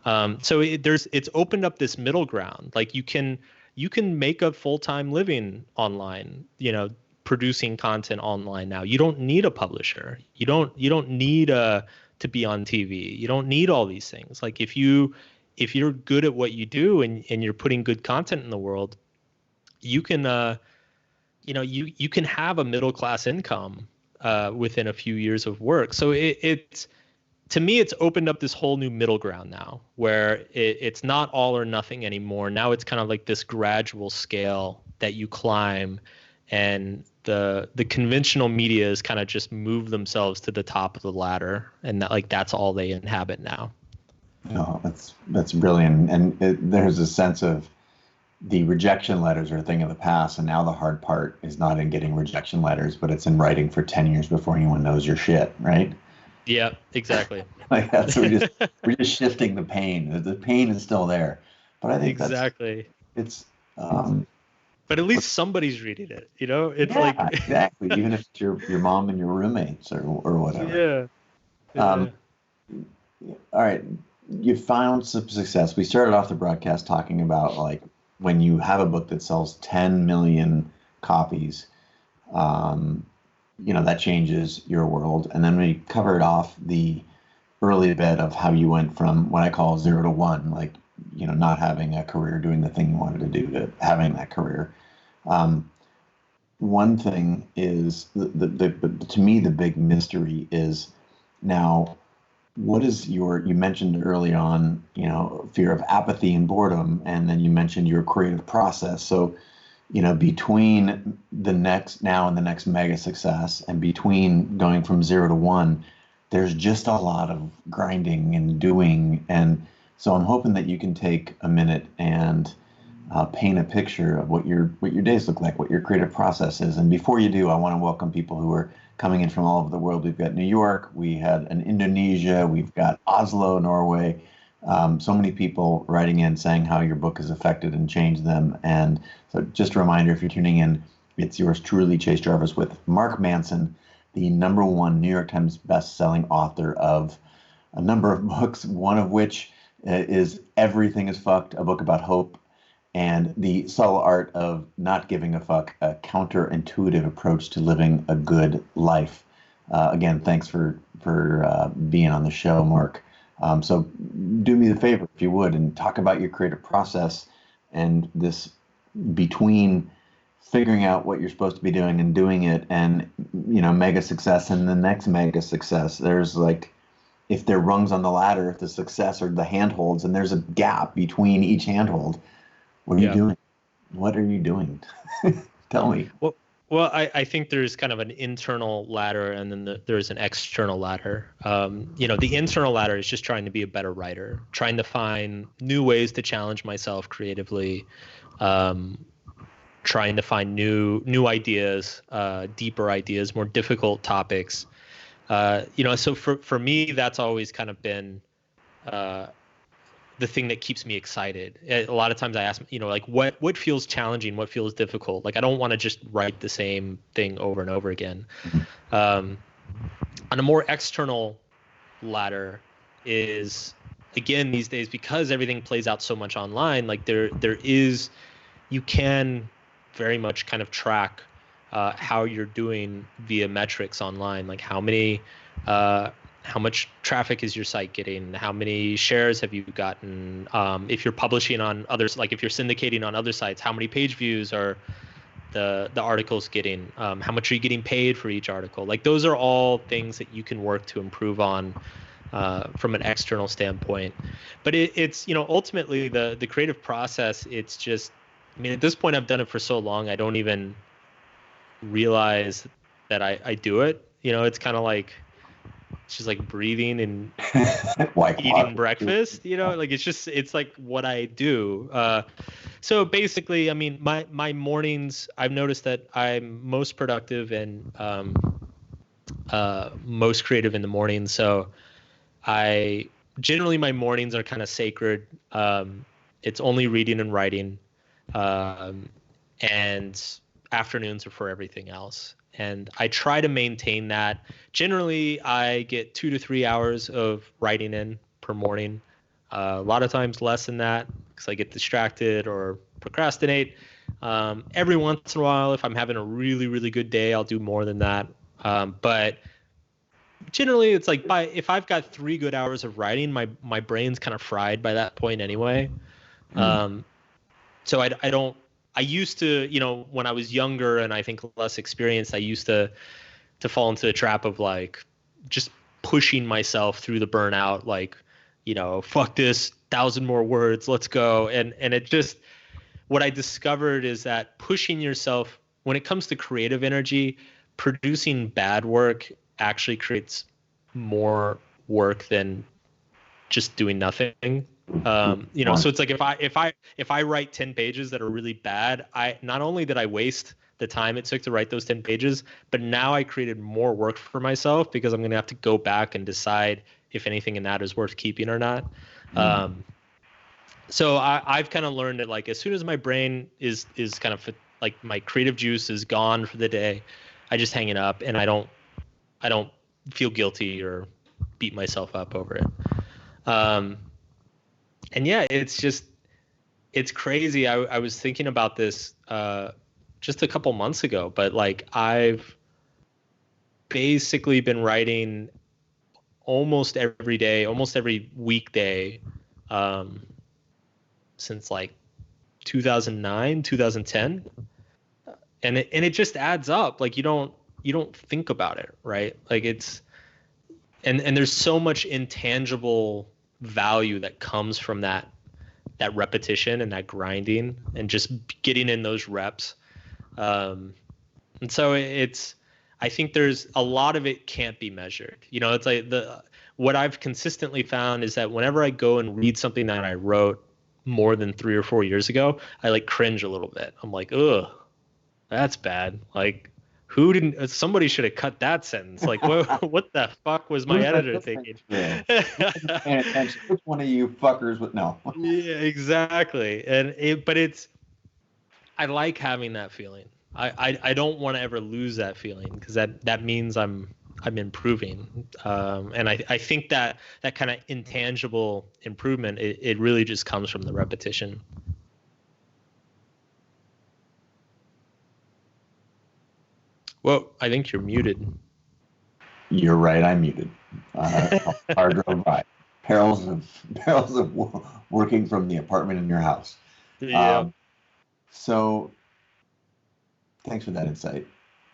S2: So it's opened up this middle ground. Like you can make a full-time living online, producing content online now. You don't need a publisher. You don't need to be on TV. You don't need all these things. Like if you're good at what you do and you're putting good content in the world, you can you can have a middle class income within a few years of work. So it's to me, it's opened up this whole new middle ground now, where it's not all or nothing anymore. Now it's kind of like this gradual scale that you climb, and the conventional media is kind of just move themselves to the top of the ladder, and that's all they inhabit now.
S1: No, that's brilliant, and there's a sense of the rejection letters are a thing of the past, and now the hard part is not in getting rejection letters, but it's in writing for 10 years before anyone knows your shit, right?
S2: Yeah, exactly.
S1: Like that's we're just shifting the pain. The pain is still there, but I think
S2: exactly.
S1: It's
S2: but at least somebody's reading it, It's
S1: like exactly, even if it's your mom and your roommates or whatever.
S2: Yeah.
S1: All right. You found some success. We started off the broadcast talking about like when you have a book that sells 10 million copies, um, that changes your world. And then we covered off the early bit of how you went from what I call 0 to 1, like, not having a career doing the thing you wanted to do to having that career. Um, One thing is to me, the big mystery is now, what is you mentioned early on, fear of apathy and boredom, and then you mentioned your creative process. So, between the next now and the next mega success, and between going from 0 to 1, there's just a lot of grinding and doing. And so I'm hoping that you can take a minute and paint a picture of what your days look like, what your creative process is. And before you do, I want to welcome people who are coming in from all over the world. We've got New York, we had an Indonesia, we've got Oslo, Norway. So many people writing in saying how your book has affected and changed them. And so just a reminder, if you're tuning in, it's yours truly, Chase Jarvis, with Mark Manson, the #1 New York Times best-selling author of a number of books, one of which is Everything is Fucked, a book about hope, and The Subtle Art of Not Giving a Fuck, a counterintuitive approach to living a good life. Again, thanks for being on the show, Mark. So do me the favor, if you would, and talk about your creative process and this between figuring out what you're supposed to be doing and doing it, and mega success and the next mega success. There's like, if there are rungs on the ladder, if the success or the handholds, and there's a gap between each handhold. What are you doing? What are you doing? Tell me.
S2: Well, I think there's kind of an internal ladder, and then there's an external ladder. The internal ladder is just trying to be a better writer, trying to find new ways to challenge myself creatively, trying to find new ideas, deeper ideas, more difficult topics. So for me, that's always kind of been the thing that keeps me excited. A lot of times I ask, like what feels challenging, what feels difficult. Like I don't want to just write the same thing over and over again. On a more external ladder is, again, these days, because everything plays out so much online, like you can very much kind of track how you're doing via metrics online, like how much traffic is your site getting? How many shares have you gotten? If you're publishing on others, like if you're syndicating on other sites, how many page views are the articles getting? How much are you getting paid for each article? Like those are all things that you can work to improve on from an external standpoint. But it's ultimately the creative process. It's just, at this point I've done it for so long, I don't even realize that I do it. It's kind of like, it's just like breathing and eating breakfast, like it's like what I do. So basically, my mornings, I've noticed that I'm most productive and most creative in the morning. So generally my mornings are kind of sacred. It's only reading and writing, and afternoons are for everything else. And I try to maintain that. Generally, I get 2 to 3 hours of writing in per morning. A lot of times less than that because I get distracted or procrastinate. Every once in a while, if I'm having a really, really good day, I'll do more than that. But generally, it's like if I've got 3 good hours of writing, my brain's kind of fried by that point anyway. So I used to, when I was younger and I think less experienced, I used to fall into the trap of like just pushing myself through the burnout, like, fuck this, 1,000 more words, let's go. And it just, what I discovered is that pushing yourself, when it comes to creative energy, producing bad work actually creates more work than just doing nothing. So it's like if I write 10 pages that are really bad, I not only did I waste the time it took to write those 10 pages, but now I created more work for myself because I'm going to have to go back and decide if anything in that is worth keeping or not. So I've kind of learned that like as soon as my brain is kind of like my creative juice is gone for the day, I just hang it up and I don't feel guilty or beat myself up over it. Um, and yeah, it's crazy. I was thinking about this just a couple months ago, but like I've basically been writing almost every day, almost every weekday, um, since like 2009, 2010. And it just adds up. Like you don't think about it, right? Like it's and there's so much intangible value that comes from that repetition and that grinding and just getting in those reps. And so it's, I think there's a lot of it can't be measured. It's like what I've consistently found is that whenever I go and read something that I wrote more than 3 or 4 years ago, I like cringe a little bit. I'm like, ugh, that's bad. Like, who didn't? Somebody should have cut that sentence. Like, what the fuck was my editor thinking?
S1: And attention, which one of you fuckers would know?
S2: Yeah, exactly. But I like having that feeling. I don't want to ever lose that feeling because that means I'm improving. And I think that kind of intangible improvement, it really just comes from the repetition. Well, I think you're muted.
S1: You're right. I'm muted. Hard drove by. Perils of working from the apartment in your house.
S2: Yeah.
S1: So, thanks for that insight.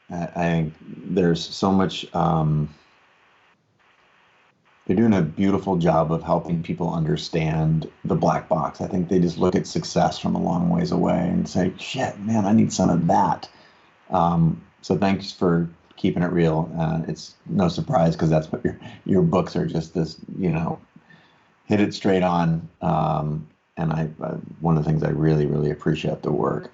S1: I think there's so much. They're doing a beautiful job of helping people understand the black box. I think they just look at success from a long ways away and say, "Shit, man, I need some of that." So thanks for keeping it real. It's no surprise because that's what your books are, just this, hit it straight on. And one of the things I really, really appreciate about the work.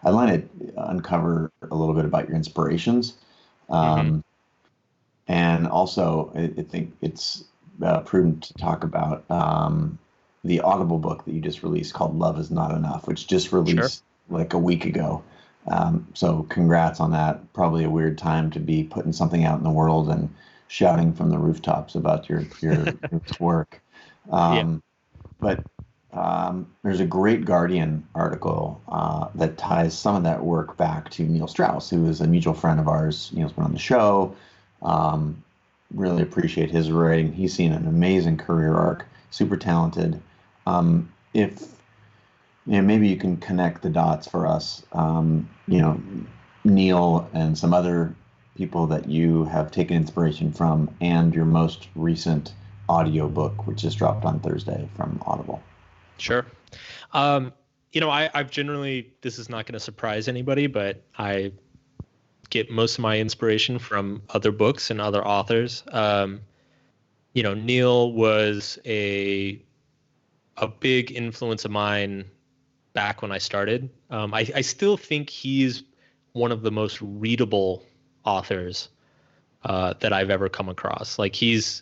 S1: I'd like to uncover a little bit about your inspirations. And also, I think it's prudent to talk about the Audible book that you just released called Love Is Not Enough, which just released like a week ago. So congrats on that. Probably a weird time to be putting something out in the world and shouting from the rooftops about your work. But there's a great Guardian article that ties some of that work back to Neil Strauss, who is a mutual friend of ours. Neil's been on the show. Really appreciate his writing. He's seen an amazing career arc, super talented. If maybe you can connect the dots for us. Neil and some other people that you have taken inspiration from, and your most recent audiobook, which just dropped on Thursday from Audible.
S2: Sure. I've generally, this is not going to surprise anybody, but I get most of my inspiration from other books and other authors. Neil was a big influence of mine back when I started. I still think he's one of the most readable authors that I've ever come across. Like he's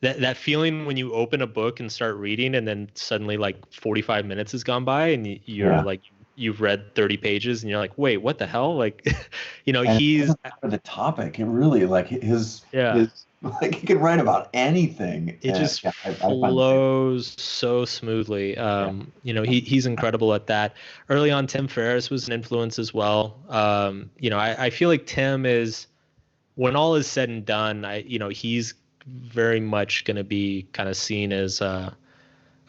S2: that feeling when you open a book and start reading and then suddenly like 45 minutes has gone by and you're like, you've read 30 pages and you're like, wait, what the hell? Like, he's
S1: out of the topic. It really like his like he can write about anything.
S2: It just flows so smoothly. He's incredible at that. Early on, Tim Ferriss was an influence as well. I feel like Tim is, when all is said and done, he's very much going to be kind of seen as a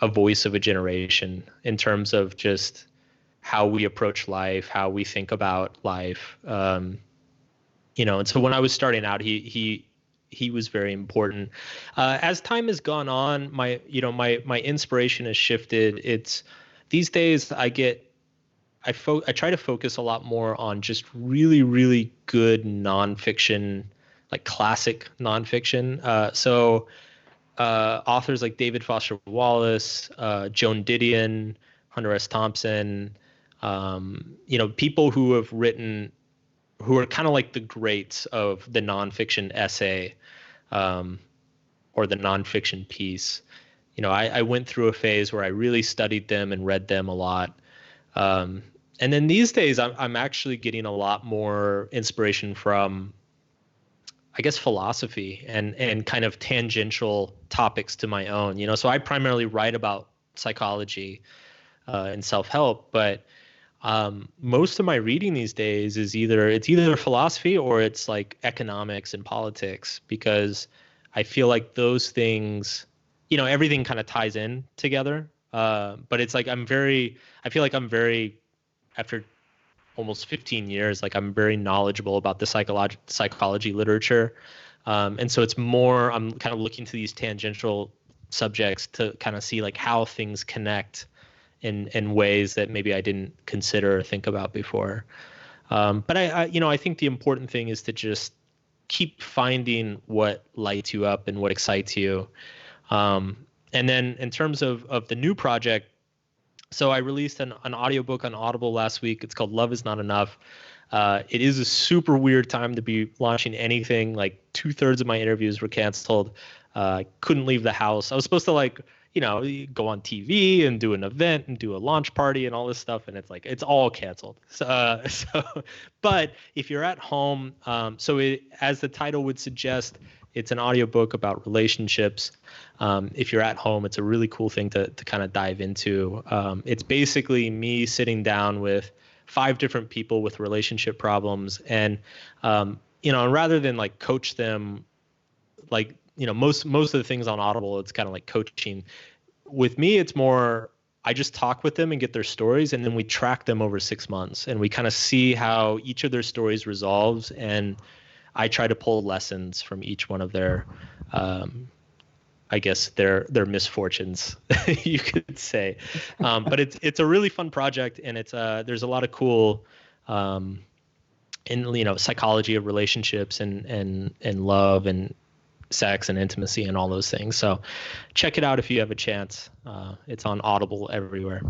S2: voice of a generation in terms of just how we approach life, how we think about life. And so when I was starting out, he was very important. As time has gone on, my inspiration has shifted. It's these days I try to focus a lot more on just really, really good nonfiction, like classic nonfiction. So authors like David Foster Wallace, Joan Didion, Hunter S. Thompson, people who have written, who are kind of like the greats of the nonfiction essay, or the nonfiction piece. I went through a phase where I really studied them and read them a lot. And then these days I'm actually getting a lot more inspiration from, I guess, philosophy and kind of tangential topics to my own. So I primarily write about psychology and self-help, but most of my reading these days is either philosophy or it's like economics and politics, because I feel like those things, everything kind of ties in together. But it's like I feel like I'm very, after almost 15 years, like I'm very knowledgeable about the psychology literature. And so I'm kind of looking to these tangential subjects to kind of see like how things connect in ways that maybe I didn't consider or think about before. But I think the important thing is to just keep finding what lights you up and what excites you. And then in terms of the new project, so I released an audiobook on Audible last week. It's called Love Is Not Enough. It is a super weird time to be launching anything. Like 2/3 of my interviews were canceled. Couldn't leave the house. I was supposed to go on TV and do an event and do a launch party and all this stuff, and it's all canceled. But if you're at home, as the title would suggest, it's an audiobook about relationships. If you're at home, it's a really cool thing to kind of dive into. It's basically me sitting down with 5 different people with relationship problems, and rather than like coach them, like most of the things on Audible, it's kind of like coaching. With me, it's more I just talk with them and get their stories, and then we track them over 6 months, and we kind of see how each of their stories resolves, and I try to pull lessons from each one of their I guess their misfortunes, you could say. But it's a really fun project, and there's a lot of cool psychology of relationships and love and sex and intimacy and all those things. So check it out if you have a chance. It's on Audible everywhere.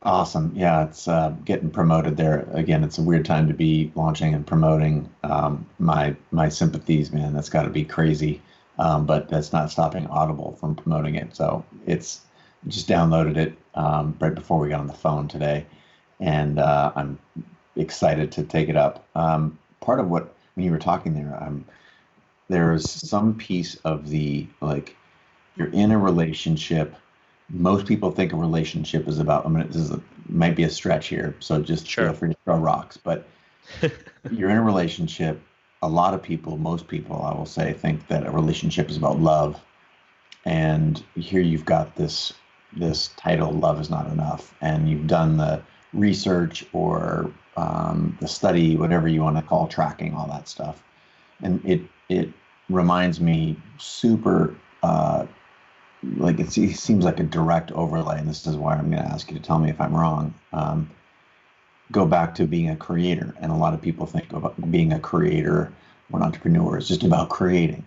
S1: Awesome. Yeah, it's getting promoted there. Again, it's a weird time to be launching and promoting. My sympathies, man. That's got to be crazy. But that's not stopping Audible from promoting it. So it's just downloaded it right before we got on the phone today, and I'm excited to take it up. Part of when you were talking there's some piece of the, like, you're in a relationship. Most people think a relationship is about, might be a stretch here, so just feel free to throw rocks, but you're in a relationship. A lot of people, most people, I will say, think that a relationship is about love. And here you've got this title, Love Is Not Enough, and you've done the research or the study, whatever you want to call, tracking all that stuff. And it reminds me super, like it seems like a direct overlay, and this is why I'm going to ask you to tell me if I'm wrong. Go back to being a creator, and a lot of people think about being a creator or an entrepreneur is just about creating.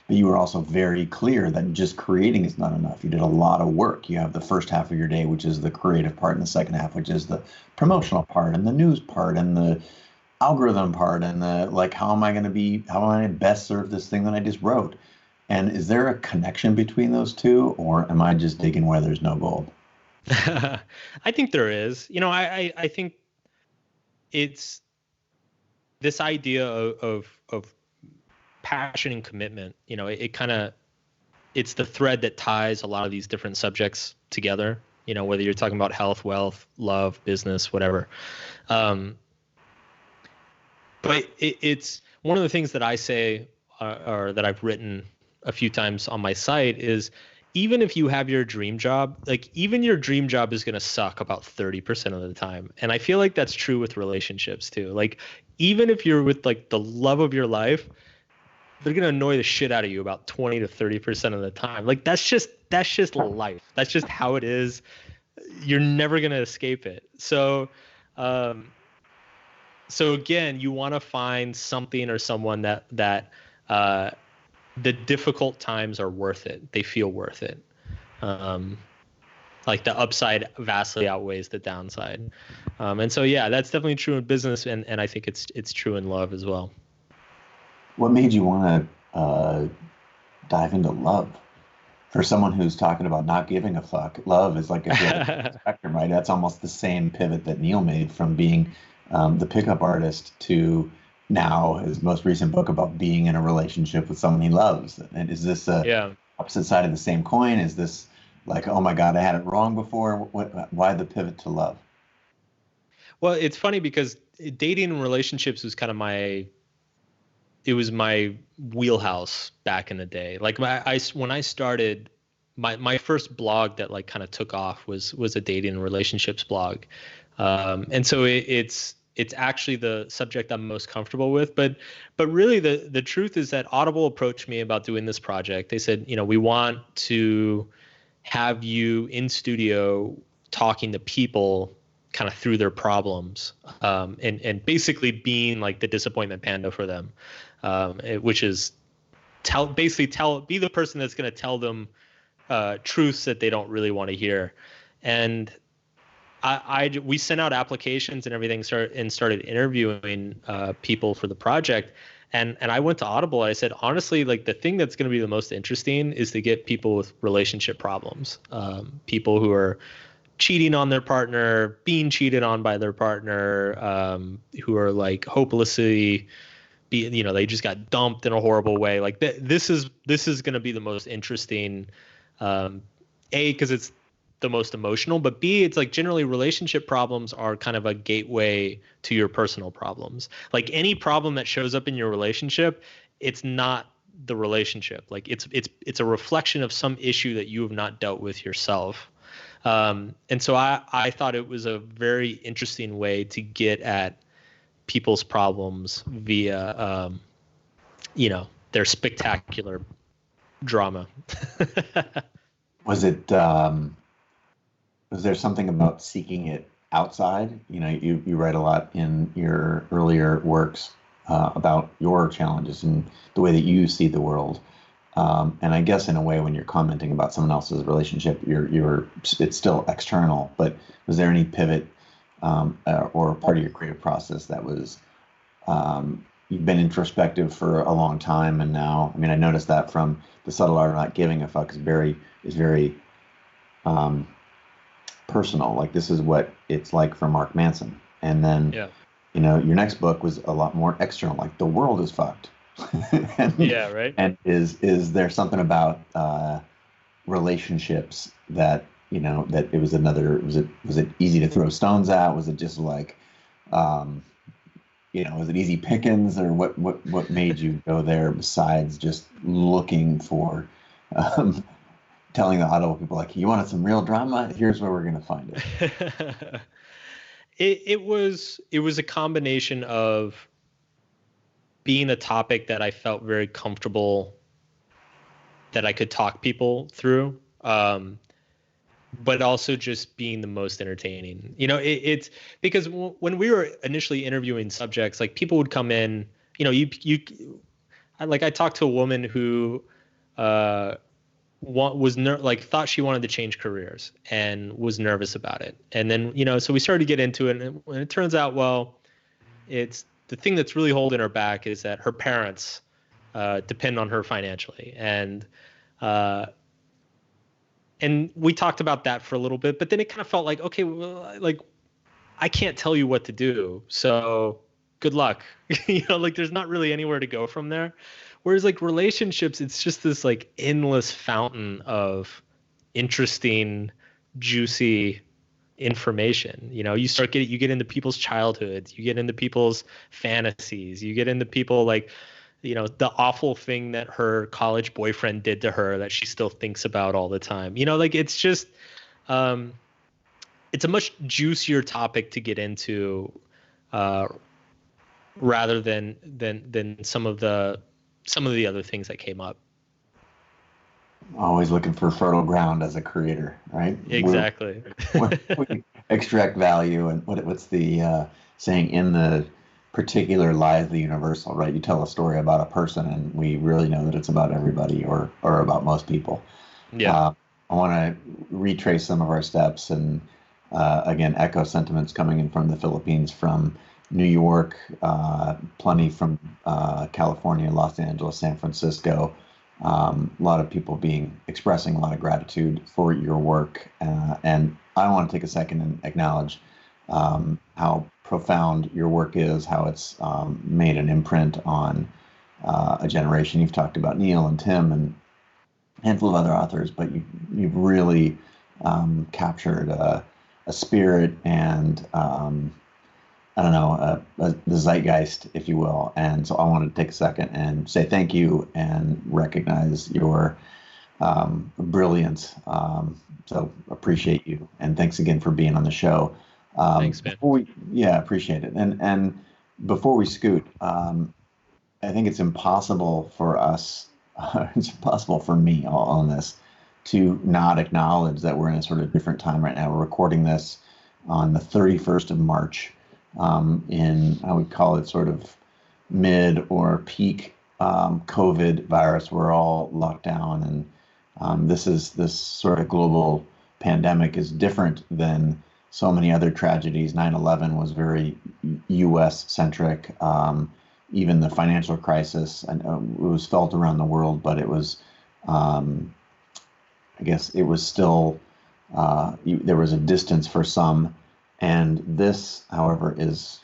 S1: But you were also very clear that just creating is not enough. You did a lot of work. You have the first half of your day, which is the creative part, and the second half, which is the promotional part and the news part and the algorithm part and the, like, how am I best serve this thing that I just wrote? And is there a connection between those two, or am I just digging where there's no gold?
S2: I think there is. I think it's this idea of passion and commitment. It's the thread that ties a lot of these different subjects together, whether you're talking about health, wealth, love, business, whatever. But it's one of the things that I say, or that I've written a few times on my site, is even if you have your dream job, like, even your dream job is going to suck about 30% of the time. And I feel like that's true with relationships too. Like, even if you're with like the love of your life, they're going to annoy the shit out of you about 20 to 30% of the time. Like, that's just life. That's just how it is. You're never going to escape it. So again, you want to find something or someone that the difficult times are worth it. They feel worth it. Like, the upside vastly outweighs the downside. And so, yeah, that's definitely true in business. And I think it's true in love as well.
S1: What made you want to dive into love? For someone who's talking about not giving a fuck, love is like a spectrum, right? That's almost the same pivot that Neil made from being the pickup artist to now his most recent book about being in a relationship with someone he loves. And is this a
S2: Yeah.
S1: opposite side of the same coin? Is this like, oh my God, I had it wrong before? Why the pivot to love?
S2: Well, it's funny because dating and relationships was kind of it was my wheelhouse back in the day. Like when I started, my first blog that like kind of took off was a dating and relationships blog. And so it's actually the subject I'm most comfortable with. But really the truth is that Audible approached me about doing this project. They said, we want to have you in studio talking to people kind of through their problems, and basically being like the disappointment panda for them, which is be the person that's going to tell them truths that they don't really want to hear. And we sent out applications and everything, started interviewing people for the project. And I went to Audible. I said, honestly, like the thing that's going to be the most interesting is to get people with relationship problems, people who are cheating on their partner, being cheated on by their partner, who are like hopelessly, they just got dumped in a horrible way. Like this is going to be the most interesting, because it's the most emotional, but B, it's like generally relationship problems are kind of a gateway to your personal problems. Like any problem that shows up in your relationship, it's not the relationship. Like it's a reflection of some issue that you have not dealt with yourself. And so I thought it was a very interesting way to get at people's problems via, their spectacular drama.
S1: Was it, was there something about seeking it outside? You write a lot in your earlier works about your challenges and the way that you see the world. And I guess in a way, when you're commenting about someone else's relationship, it's still external. But was there any pivot or part of your creative process that was you've been introspective for a long time, and now, I mean, I noticed that from The Subtle Art of Not Giving a Fuck is very personal. Like this is what it's like for Mark Manson. And then,
S2: Yeah.
S1: Your next book was a lot more external. Like the world is fucked.
S2: Yeah, right.
S1: And is there something about relationships that that it was another? Was it easy to throw stones at? Was it just like, was it easy pickings, or what made you go there besides just looking for, telling the Audible people like, you wanted some real drama? Here's where we're gonna find it.
S2: It was a combination of being a topic that I felt very comfortable that I could talk people through, but also just being the most entertaining. It's because when we were initially interviewing subjects, like people would come in, I talked to a woman who thought she wanted to change careers and was nervous about it. And then, so we started to get into it, and it turns out, well, it's the thing that's really holding her back is that her parents depend on her financially. And we talked about that for a little bit, but then it kind of felt like, okay, well, like I can't tell you what to do, so good luck. There's not really anywhere to go from there. Whereas like relationships, it's just this like endless fountain of interesting, juicy information. You get into people's childhoods, you get into people's fantasies, you get into people like, the awful thing that her college boyfriend did to her that she still thinks about all the time. It's just, it's a much juicier topic to get into, rather than some of the other things that came up.
S1: Always looking for fertile ground as a creator, right?
S2: Exactly.
S1: We extract value, and what's the saying? In the particular lies the universal, right? You tell a story about a person, and we really know that it's about everybody, or about most people.
S2: Yeah.
S1: I want to retrace some of our steps, and again, echo sentiments coming in from the Philippines, from New York, plenty from California, Los Angeles, San Francisco. A lot of people expressing a lot of gratitude for your work, and I want to take a second and acknowledge how profound your work is, how it's made an imprint on a generation. You've talked about Neil and Tim and a handful of other authors, but you've really captured a spirit and I don't know, the zeitgeist, if you will. And so I want to take a second and say thank you and recognize your brilliance. So appreciate you. And thanks again for being on the show.
S2: Thanks, man.
S1: Yeah, appreciate it. And before we scoot, I think it's impossible for us, it's impossible for me on this to not acknowledge that we're in a sort of different time right now. We're recording this on the 31st of March in, I would call it sort of mid or peak COVID virus. We're all locked down, and this sort of global pandemic is different than so many other tragedies. 9/11 was very U.S. centric. Even the financial crisis, and it was felt around the world, but it was, I guess, it was still there was a distance for some. And this, however, is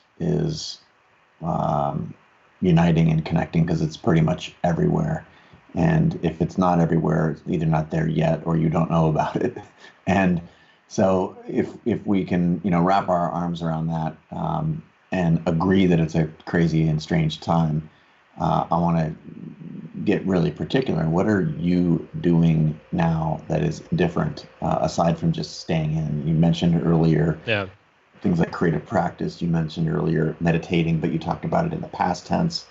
S1: uniting and connecting because it's pretty much everywhere. And if it's not everywhere, it's either not there yet or you don't know about it. And so if we can, wrap our arms around that and agree that it's a crazy and strange time, I want to get really particular. What are you doing now that is different aside from just staying in? You mentioned earlier things like creative practice. You mentioned earlier meditating, but you talked about it in the past tense.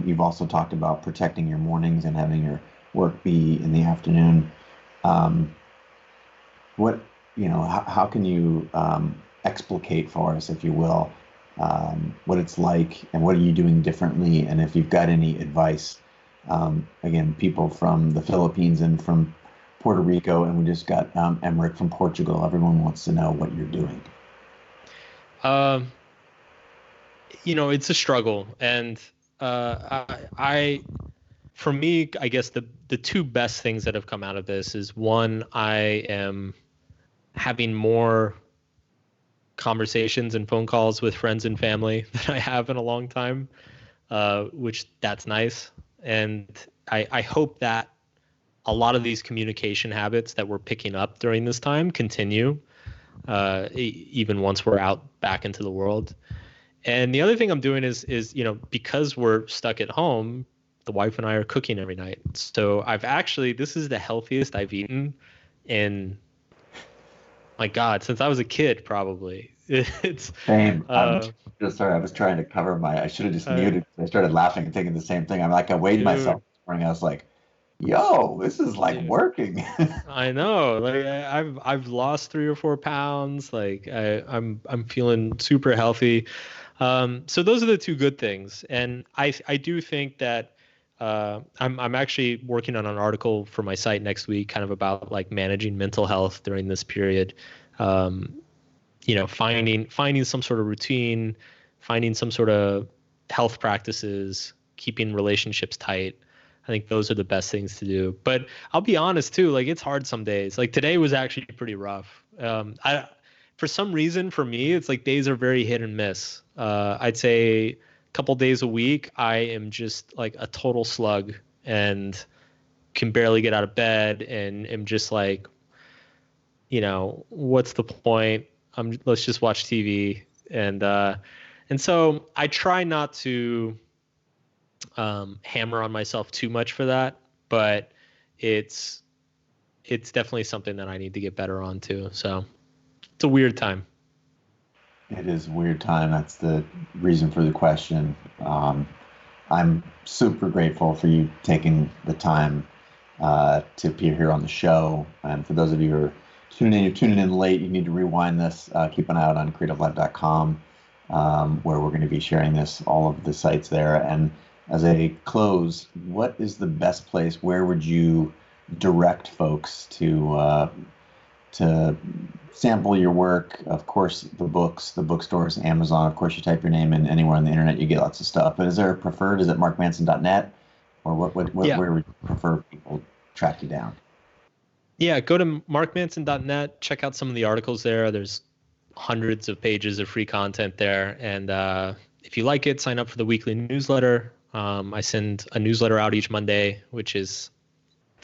S1: You've also talked about protecting your mornings and having your work be in the afternoon. How can you explicate for us, if you will, what it's like and what are you doing differently? And if you've got any advice, again, people from the Philippines and from Puerto Rico, and we just got Emmerich from Portugal. Everyone wants to know what you're doing.
S2: It's a struggle. And for me, I guess the two best things that have come out of this is, one, I am having more conversations and phone calls with friends and family than I have in a long time, which that's nice. And I hope that a lot of these communication habits that we're picking up during this time continue, even once we're out back into the world. And the other thing I'm doing is because we're stuck at home, the wife and I are cooking every night. So this is the healthiest I've eaten in, my God, since I was a kid, probably. It's
S1: same. I'm just sorry. I was trying to cover I should have just muted. I started laughing and thinking the same thing. I weighed myself this morning. I was like, yo, this is like working.
S2: I know. Like I've lost 3 or 4 pounds. Like I'm feeling super healthy. So those are the two good things. And I do think that I'm actually working on an article for my site next week, kind of about like managing mental health during this period. Finding some sort of routine, finding some sort of health practices, keeping relationships tight. I think those are the best things to do. But I'll be honest too, like it's hard some days. Like today was actually pretty rough. For some reason, for me, it's like days are very hit and miss. I'd say a couple days a week, I am just like a total slug and can barely get out of bed and am just like, what's the point? Let's just watch TV. And so I try not to hammer on myself too much for that, but it's definitely something that I need to get better on too. So it's a weird time.
S1: It is a weird time. That's the reason for the question. I'm super grateful for you taking the time to appear here on the show. And for those of you who are you're tuning in late, you need to rewind this. Keep an eye out on creativelive.com, where we're going to be sharing all of the sites there. And as a close, what is the best place? Where would you direct folks to sample your work? Of course, the books, the bookstores, Amazon. Of course, you type your name in anywhere on the internet, you get lots of stuff. But is there a preferred? Is it markmanson.net, or what where would you prefer people track you down?
S2: Yeah, go to markmanson.net. Check out some of the articles there. There's hundreds of pages of free content there. And if you like it, sign up for the weekly newsletter. I send a newsletter out each Monday, it's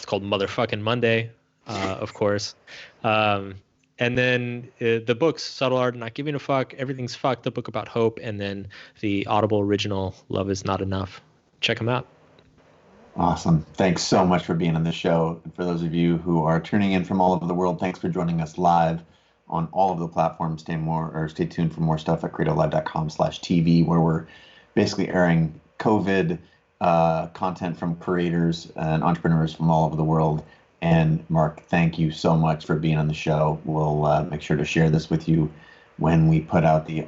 S2: called Motherfucking Monday, of course. And then the books, Subtle Art of Not Giving a Fuck, Everything's Fucked, the book about hope, and then the Audible original, Love Is Not Enough. Check them out.
S1: Awesome. Thanks so much for being on the show. And for those of you who are tuning in from all over the world, thanks for joining us live on all of the platforms. Stay tuned for more stuff at creativelive.com/TV, where we're basically airing COVID content from creators and entrepreneurs from all over the world. And Mark, thank you so much for being on the show. We'll make sure to share this with you when we put out the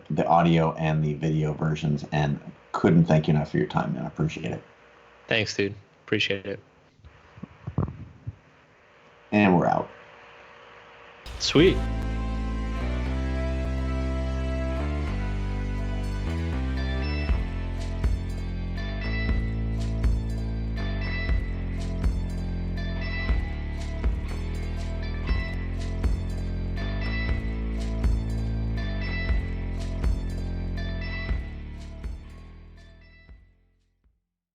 S1: the audio and the video versions. And couldn't thank you enough for your time, man. I appreciate it.
S2: Thanks, dude. Appreciate it.
S1: And we're out.
S2: Sweet.